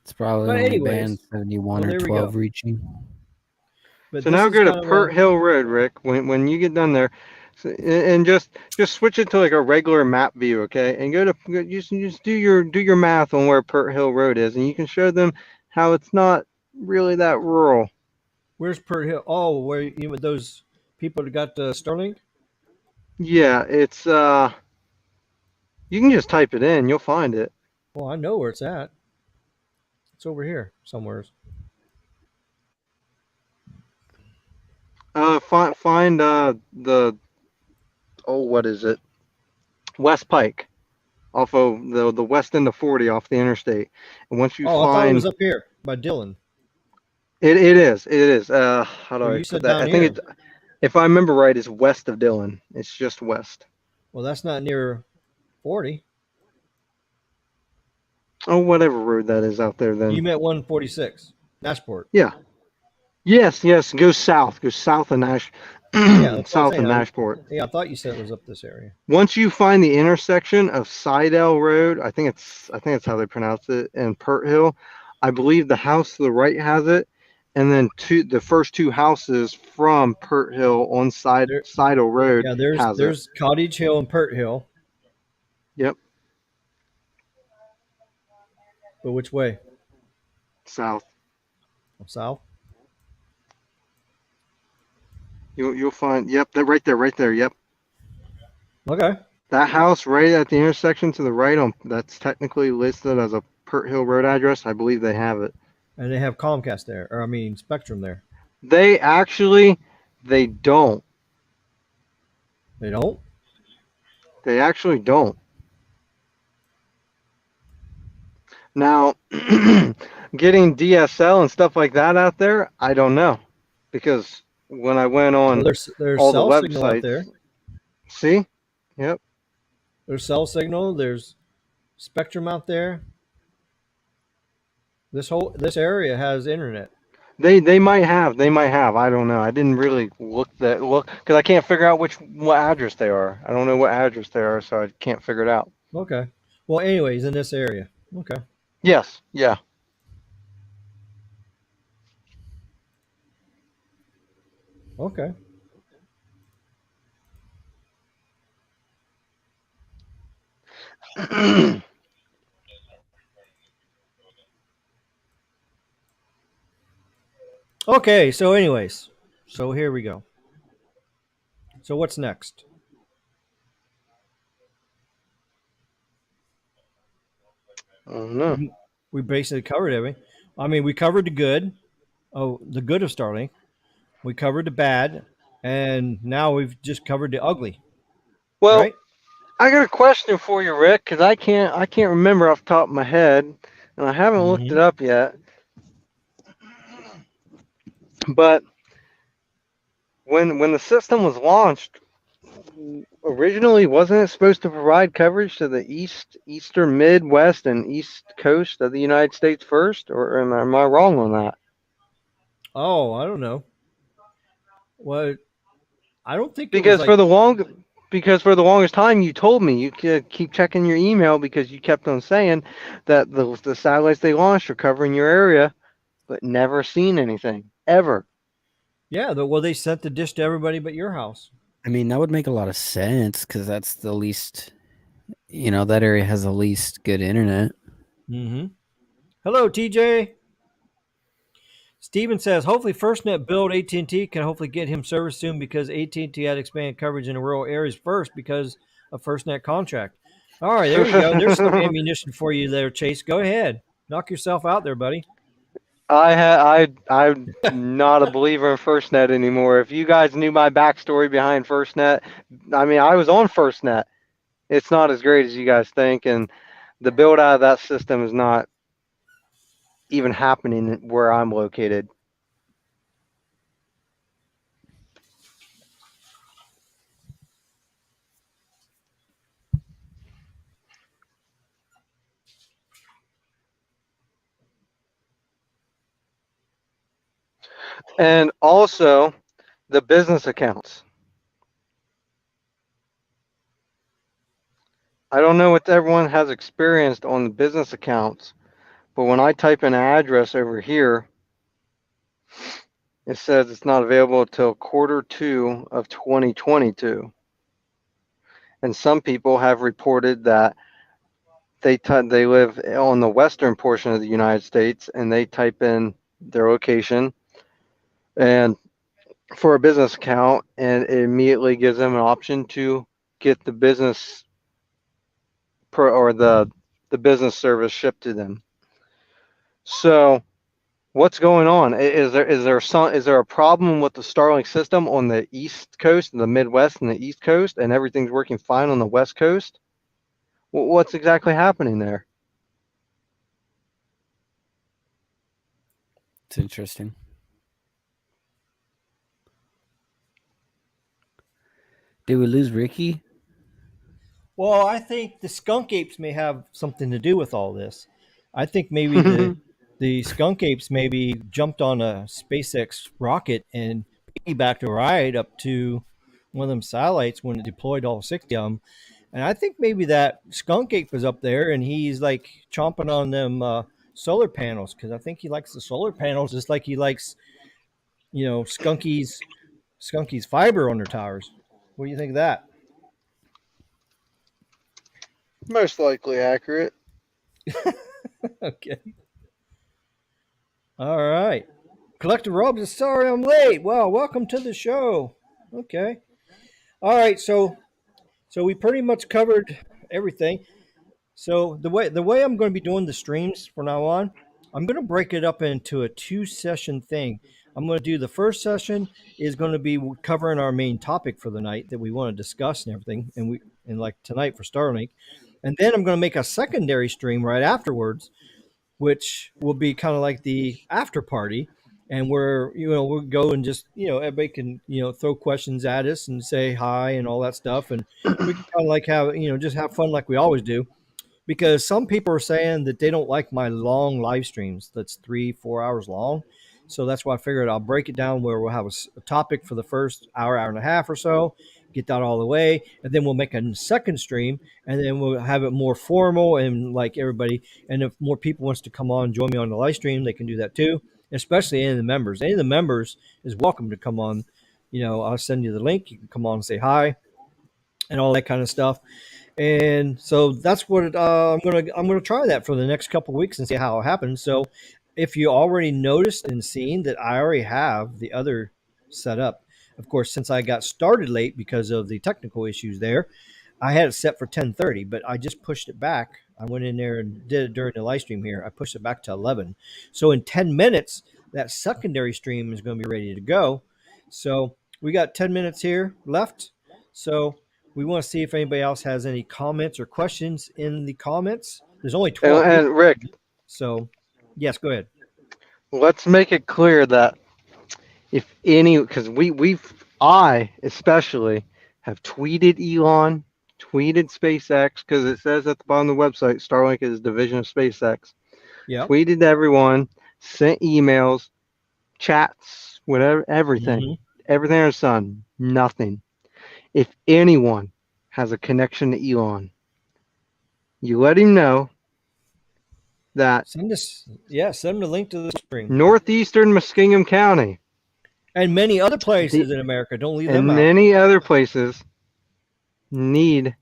It's probably But only anyways, band 71 well, or there we 12 go. reaching. But So this now is go to kind of Pert Hill Road, Rick. When you get done there, and just switch it to like a regular map view, okay? And just do your math on where Pert Hill Road is, and you can show them how it's not really that rural. where's Pert Hill? Oh, where you with those people that got the Starlink? Yeah, it's you can just type it in, you'll find it. Well, I know where it's at. It's over here somewhere. Find the what is it? West Pike, off of the west end of 40 off the interstate. And once you Oh, I thought it find was up here by Dylan. it is. How do Well, I you put said that? down I think here. it, if I remember right, it's west of Dillon. It's just west. Well, that's not near 40. Oh, whatever road that is out there then. You meant 146, Nashport. Yeah. Yes. Go south. Go south of Nash. Yeah, that's what I'm South of saying. Nashport. Yeah, I thought you said it was up this area. Once you find the intersection of Sidell Road, I think it's how they pronounce it, and Pert Hill, I believe the house to the right has it, and then the first two houses from Pert Hill on Sidell Road Yeah, has there's Cottage Hill and Pert Hill. Yep, But which way? south. South? You'll find. Yep, that right there. Yep, Okay. that house right at the intersection to the right on that's technically listed as a Pert Hill Road address. I believe they have it. And they have Comcast there, or I mean Spectrum there. They don't. They don't? They actually don't. Now, getting DSL and stuff like that out there, I don't know, because when I went on Well, there's all the cell signal up websites, there. see, yep, There's cell signal. There's spectrum out there. This area has internet. They might have. I don't know. I didn't really look because I can't figure out what address they are. I don't know what address they are, so I can't figure it out. Okay. Well, anyways, in this area. Okay. Yes. Yeah. Okay. Okay. So, anyways, so here we go. So, what's next? I don't know. We basically covered everything. I mean, we covered the good. Oh, the good of Starlink. We covered the bad, and now we've just covered the ugly, Well, right? I got a question for you, Rick, because I can't remember off the top of my head, and I haven't looked it Mm-hmm. up yet. But when the system was launched, originally wasn't it supposed to provide coverage to the eastern Midwest and East Coast of the United States first, or am I wrong on that? Oh, I don't know. Well, I don't think it was Because like. for the long because for the longest time you told me you could keep checking your email because you kept on saying that the satellites they launched are covering your area, but never seen anything ever. Yeah, well, they sent the dish to everybody but your house. I mean, that would make a lot of sense because that's the least, that area has the least good internet. Mm-hmm. Hello, TJ. Steven says, hopefully FirstNet build AT&T can hopefully get him service soon because AT&T had expanded coverage in the rural areas first because of FirstNet contract. All right, there you go. There's some ammunition for you there, Chase. Go ahead. Knock yourself out there, buddy. I'm not a believer in FirstNet anymore. If you guys knew my backstory behind FirstNet, I mean I was on FirstNet. It's not as great as you guys think, and the build out of that system is not even happening where I'm located. And also the business accounts. I don't know what everyone has experienced on the business accounts, but when I type in an address over here, it says it's not available until Q2 of 2022. And some people have reported that they live on the western portion of the United States and they type in their location and for a business account and it immediately gives them an option to get the business or the business service shipped to them. So what's going on? Is there a problem with the Starlink system on the East Coast, the Midwest, and the East Coast, and everything's working fine on the West Coast? What's exactly happening there? It's interesting. Did we lose Ricky? Well, I think the skunk apes may have something to do with all this. I think maybe the skunk apes maybe jumped on a SpaceX rocket and piggybacked a ride up to one of them satellites when it deployed all 60 of them. And I think maybe that skunk ape is up there and he's like chomping on them solar panels because I think he likes the solar panels just like he likes, Skunky's fiber on their towers. What do you think of that? Most likely accurate. Okay. All right. Collector Rob says, sorry I'm late. Well, welcome to the show. Okay. All right. So we pretty much covered everything. So the way I'm going to be doing the streams from now on, I'm going to break it up into a 2 session thing. I'm going to do the first session is going to be covering our main topic for the night that we want to discuss and everything, and like tonight for Starlink, and then I'm going to make a secondary stream right afterwards, which will be kind of like the after party, and we'll go and just everybody can throw questions at us and say hi and all that stuff, and we can kind of like have just have fun like we always do, because some people are saying that they don't like my long live streams that's 3-4 hours long. So that's why I figured I'll break it down where we'll have a topic for the first hour and a half or so, get that all the way, and then we'll make a second stream, and then we'll have it more formal and like everybody. And if more people wants to come on join me on the live stream, they can do that too, especially any of the members. Any of the members is welcome to come on. I'll send you the link. You can come on and say hi and all that kind of stuff. And so that's what I'm gonna try that for the next couple of weeks and see how it happens. So if you already noticed and seen that I already have the other set up, of course, since I got started late because of the technical issues there, I had it set for 10:30, but I just pushed it back. I went in there and did it during the live stream here. I pushed it back to 11. So in 10 minutes, that secondary stream is going to be ready to go. So we got 10 minutes here left. So we want to see if anybody else has any comments or questions in the comments. There's only 12 people. And Rick, So yes, go ahead. let's make it clear that if any, because I especially have tweeted Elon, tweeted SpaceX, because it says at the bottom of the website, Starlink is a division of SpaceX. Yeah. Tweeted everyone, sent emails, chats, whatever, everything, everything under the sun, nothing. If anyone has a connection to Elon, you let him know that Send them the link to the stream. northeastern Muskingum County And many other places in America. Don't leave them and out. many other places need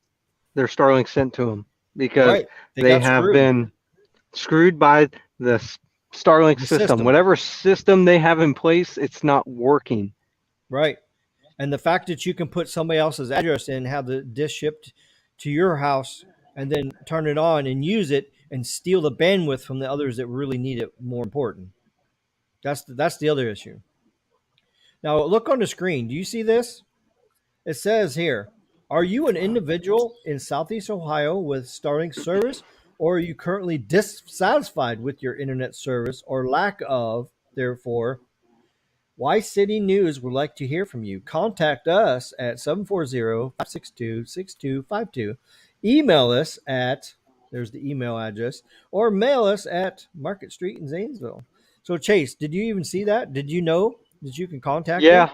their Starlink sent to them because Right. they got have screwed. been screwed by the Starlink The system. Whatever system they have in place, it's not working. Right. And the fact that you can put somebody else's address in, have the dish shipped to your house, and then turn it on and use it and steal the bandwidth from the others that really need it more important. That's the other issue. Now look on the screen. Do you see this? It says here, are you an individual in Southeast Ohio with Starlink service, or are you currently dissatisfied with your internet service or lack of, therefore, Y City News would like to hear from you. Contact us at 740-562-6252. Email us at, there's the email address, or mail us at Market Street in Zanesville. So Chase, did you even see that? Did you know that you can contact them? Yeah,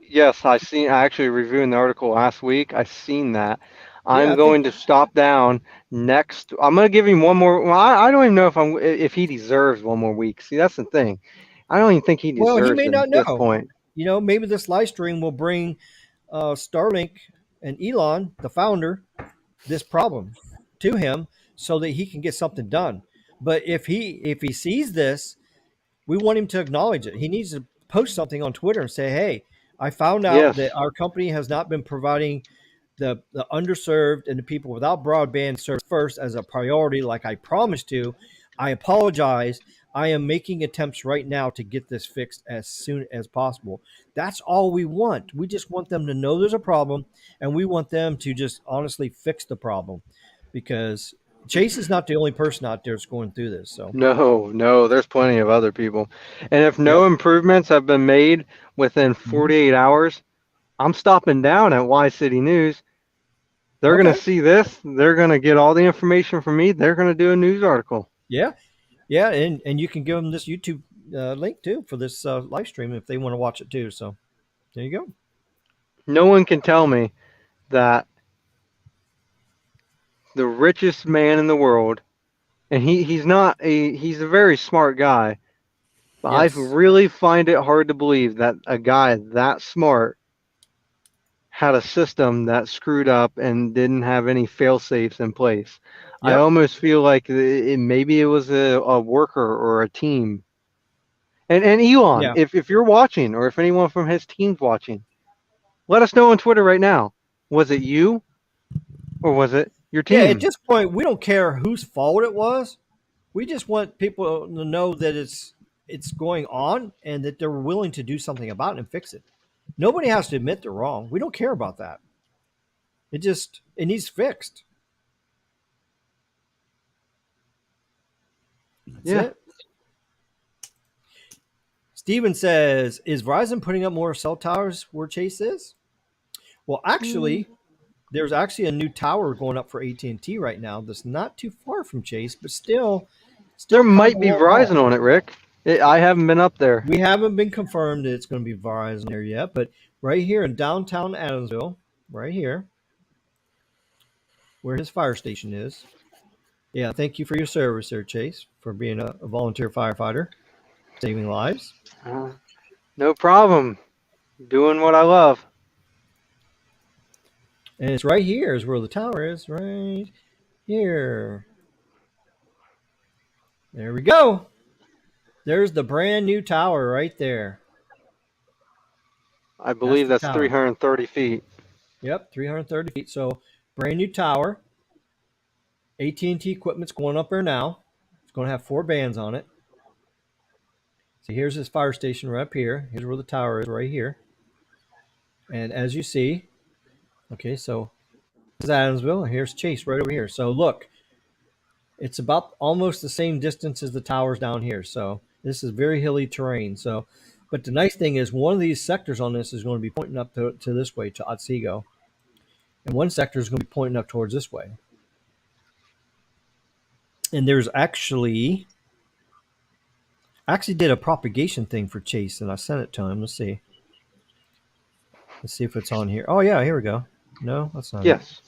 yes, I actually reviewing the article last week. I seen that. Yeah, I'm I think, going to stop down next. I'm going to give him one more. Well, I don't even know if he deserves one more week. See, that's the thing. I don't even think he well, he deserves may it not at this know. point. Maybe this live stream will bring Starlink and Elon, the founder, this problem to him so that he can get something done. But if he sees this, we want him to acknowledge it. He needs to post something on Twitter and say, "Hey, I found out Yes. that our company has not been providing the underserved and the people without broadband service first as a priority like I promised to. I apologize. I am making attempts right now to get this fixed as soon as possible." That's all we want. We just want them to know there's a problem, and we want them to just honestly fix the problem, because Chase is not the only person out there that's going through this. So, No, there's plenty of other people. And if yep. no improvements have been made within Mhm. 48 hours, I'm stopping down at Y City News. They're going Okay. to see this. They're going to get all the information from me. They're going to do a news article. Yeah, and you can give them this YouTube link too for this live stream if they want to watch it too. So there you go. No one can tell me that the richest man in the world, and he's a very smart guy, but I Yes. really find it hard to believe that a guy that smart had a system that screwed up and didn't have any fail safes in place. I Yep. almost feel like maybe it was a worker or a team. And Elon, Yeah. if you're watching, or if anyone from his team's watching, let us know on Twitter right now. Was it you, or was it your Yeah. At team? this point, we don't care whose fault it was. We just want people to know that it's going on and that they're willing to do something about it and fix it. Nobody has to admit they're wrong. We don't care about that. It needs fixed. That's Yeah. it. Steven says, is Verizon putting up more cell towers where Chase is? Well, actually, there's actually a new tower going up for AT&T right now that's not too far from Chase, but still There kind of might a be long haul. Verizon on it, Rick. I haven't been up there. We haven't been confirmed that it's going to be Verizon there yet, but right here in downtown Adamsville, right here, where his fire station is. Yeah, thank you for your service there, Chase, for being a volunteer firefighter, saving lives. No problem. Doing what I love. And it's right here is where the tower is, right here. There we go. There's the brand new tower right there. I believe the that's tower. 330 feet. Yep, 330 feet. So brand new tower. AT&T equipment's going up there now. It's going to have 4 bands on it. So here's his fire station right up here. Here's where the tower is right here. And as you see, okay, so this is Adamsville, and here's Chase right over here. So look, it's about almost the same distance as the towers down here. So this is very hilly terrain. So, but the nice thing is one of these sectors on this is going to be pointing up to this way, to Otsego. And one sector is going to be pointing up towards this way. And there's I actually did a propagation thing for Chase, and I sent it to him. Let's see if it's on here. Oh yeah, here we go. No, that's not it. Yes.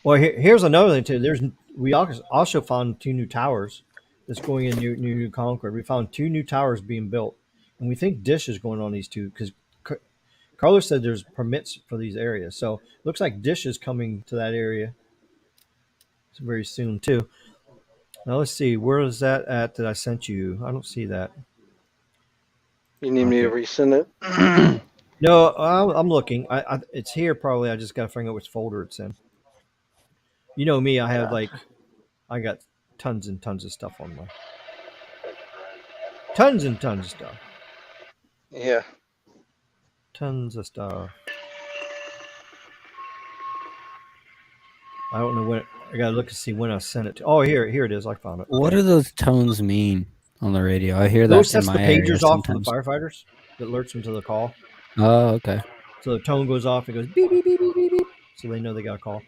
Well, here's another thing too. We also found 2 new towers that's going in New Concord. We found 2 new towers being built, and we think Dish is going on these 2 because Carlos said there's permits for these areas. So it looks like Dish is coming to that area very soon too. Now let's see, where is that at that I sent you? I don't see that. You need me to Okay. resend it? No, I'm looking. It's here probably. I just got to figure out which folder it's in. You know me, I have I got tons and tons of stuff on my. Tons and tons of stuff. Yeah. Tons of stuff. I don't know when. I gotta look to see when I sent it to. Oh, here it is. I found it. What do those tones mean on the radio? I hear that Those in sets my the area pagers off for the sometimes. firefighters. That alerts them to the call. Oh, okay. So the tone goes off. It goes beep beep beep beep beep beep. So they know they got a call.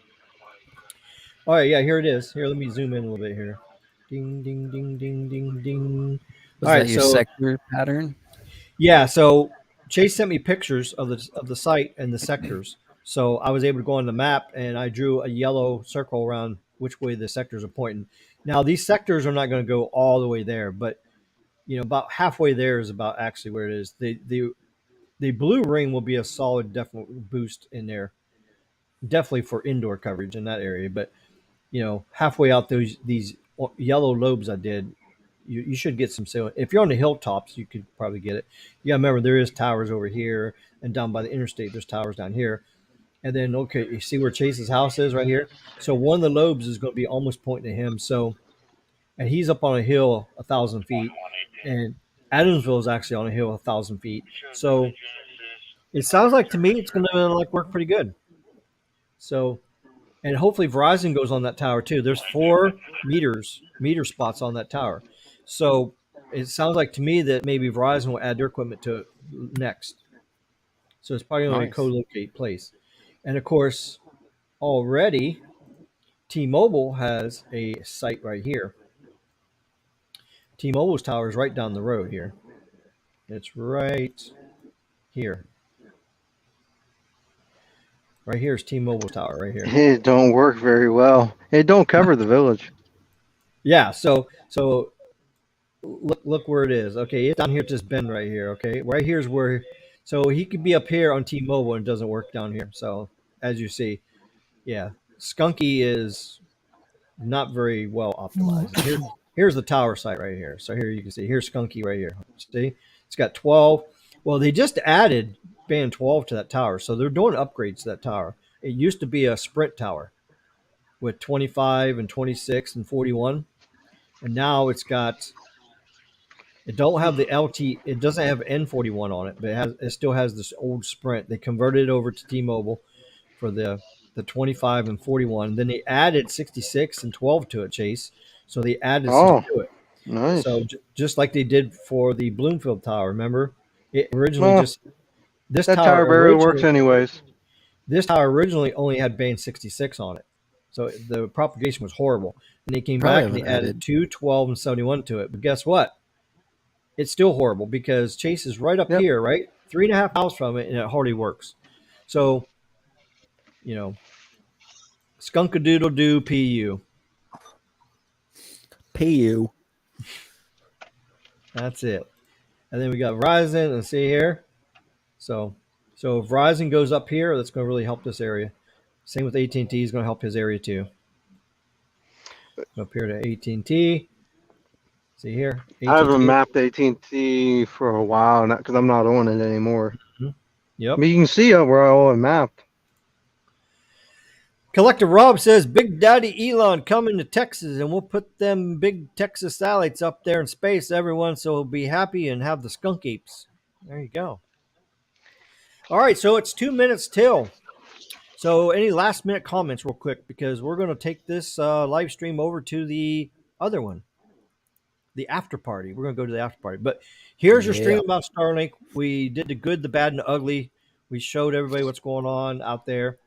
All right, yeah, here it is. Here, let me zoom in a little bit here. Ding ding ding ding ding ding. Was All that right, your so sector pattern? yeah, so Chase sent me pictures of the site and the sectors. So I was able to go on the map and I drew a yellow circle around which way the sectors are pointing. Now these sectors are not going to go all the way there, but about halfway there is about actually where it is. The blue ring will be a solid definite boost in there, definitely for indoor coverage in that area. But halfway out these yellow lobes I did, you should get some sale. If you're on the hilltops, you could probably get it. You gotta remember there is towers over here, and down by the interstate, there's towers down here. And then, okay, you see where Chase's house is right here? So one of the lobes is going to be almost pointing to him. So, and he's up on a hill 1,000 feet, and Adamsville is actually on a hill 1,000 feet. So it sounds like to me it's going to work pretty good. So, and hopefully Verizon goes on that tower too. There's 4 meter spots on that tower. So it sounds like to me that maybe Verizon will add their equipment to it next. So it's probably going to be a co-locate place. And of course, already T-Mobile has a site right here. T-Mobile's tower is right down the road here. It's right here. Right here is T-Mobile's tower right here. It don't work very well. It don't cover the village. Yeah, so look where it is. Okay, it's down here at this bend right here. Okay, right here's where. So he could be up here on T-Mobile and it doesn't work down here. So as you see, yeah, Skunky is not very well optimized. Here's the tower site right here. So here you can see here's Skunky right here. See, it's got 12. Well, they just added band 12 to that tower, so they're doing upgrades to that tower. It used to be a Sprint tower with 25 and 26 and 41, and now it's got. It don't have the LT. It doesn't have N41 on it, but it still has this old Sprint. They converted it over to T-Mobile for the 25 and 41. Then they added 66 and 12 to it, Chase. So they added some to it. Nice. So just like they did for the Bloomfield Tower, remember? It originally Well, just this that tower tower barely works originally anyways. this tower originally only had band 66 on it. So the propagation was horrible. And they came Probably back and they haven't added added. 2, 12, and 71 to it. But guess what? It's still horrible because Chase is right up Yep. here, right? 3.5 miles from it, and it hardly works. So, you know, skunk-a-doodle doo PU. PU. That's it. And then we got Verizon, and see here. So if Verizon goes up here, that's going to really help this area. Same with AT&T is going to help his area too. Go up here to AT&T. See here, I haven't AT&T. mapped AT&T for a while now because I'm not on it anymore. Yep. But you can see where I all mapped. Collector Rob says, Big Daddy Elon coming to Texas, and we'll put them big Texas satellites up there in space, everyone, so we'll be happy and have the skunk apes. There you go. All right, so it's 2 minutes till. So any last minute comments real quick, because we're going to take this live stream over to the other one, the after party. We're going to go to the after party. But here's your stream about Starlink. We did the good, the bad, and the ugly. We showed everybody what's going on out there.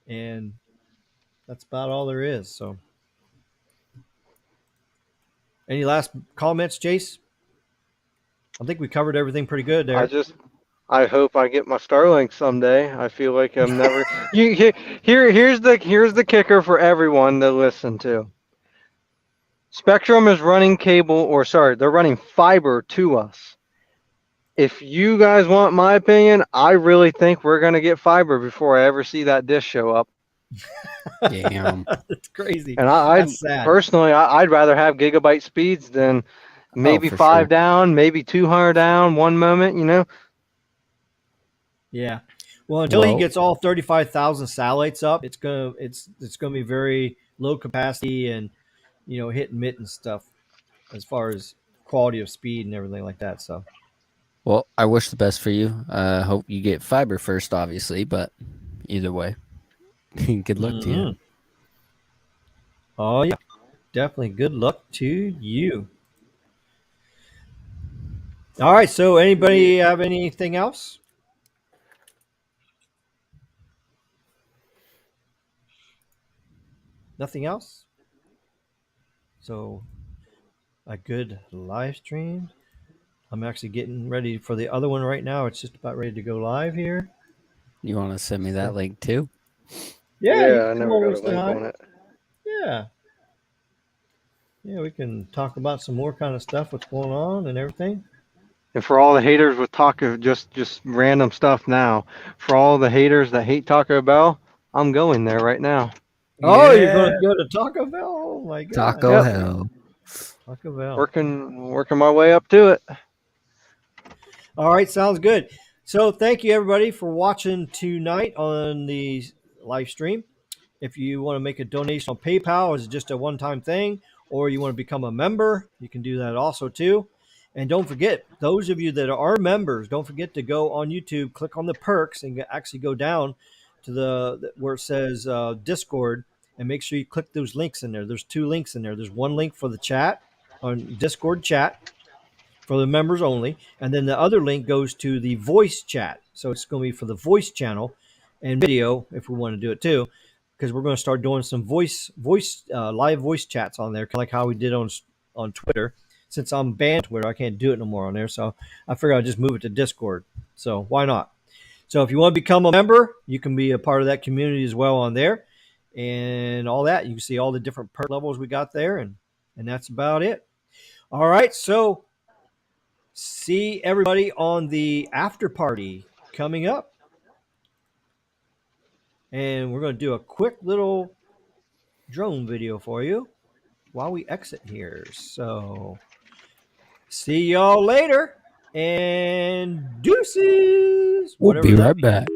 And that's about all there is. So, any last comments, Jace? I think we covered everything pretty good there. I hope I get my Starlink someday. I feel like I'm never. Here's the kicker for everyone to listen to. Spectrum is running they're running fiber to us. If you guys want my opinion, I really think we're gonna get fiber before I ever see that dish show up. Damn. That's crazy. And That's sad. personally, I'd rather have gigabyte speeds than maybe for 5 sure. down, maybe 200 down one moment, Yeah. Well, until he Well- gets all 35,000 satellites up, it's gonna be very low capacity and hit and mitt and stuff as far as quality of speed and everything like that. So. Well, I wish the best for you. Hope you get fiber first, obviously, but either way, good luck to you. Oh yeah, definitely. Good luck to you. All right. So, anybody have anything else? Nothing else. So, a good live stream. I'm actually getting ready for the other one right now. It's just about ready to go live here. You want to send me that link too? Yeah, you I can come never over got and a say link hi. on it. Yeah. Yeah, we can talk about some more kind of stuff, what's going on and everything. And for all the haters with Taco, just random stuff now. For all the haters that hate Taco Bell, I'm going there right now. Oh, you're going to go to Taco Bell? Oh my God. Taco Yep. Hell. Taco Bell. Working my way up to it. All right, sounds good. So thank you everybody for watching tonight on the live stream. If you want to make a donation on PayPal, it's just a one-time thing, or you want to become a member, you can do that also too. And don't forget, those of you that are members, don't forget to go on YouTube, click on the perks, and actually go down to the where it says Discord, and make sure you click those links in there. There's 2 links in there. There's one link for the chat on Discord chat for the members only, and then the other link goes to the voice chat. So it's going to be for the voice channel and video if we want to do it too, because we're going to start doing some live voice chats on there, kind of like how we did on Twitter. Since I'm banned Twitter, I can't do it no more on there. So I figured I'd just move it to Discord. So why not? So if you want to become a member, you can be a part of that community as well on there, and all that. You can see all the different perk levels we got there, and that's about it. All right, so see everybody on the after party coming up. And we're going to do a quick little drone video for you while we exit here. So see y'all later, and deuces. We'll be that right back.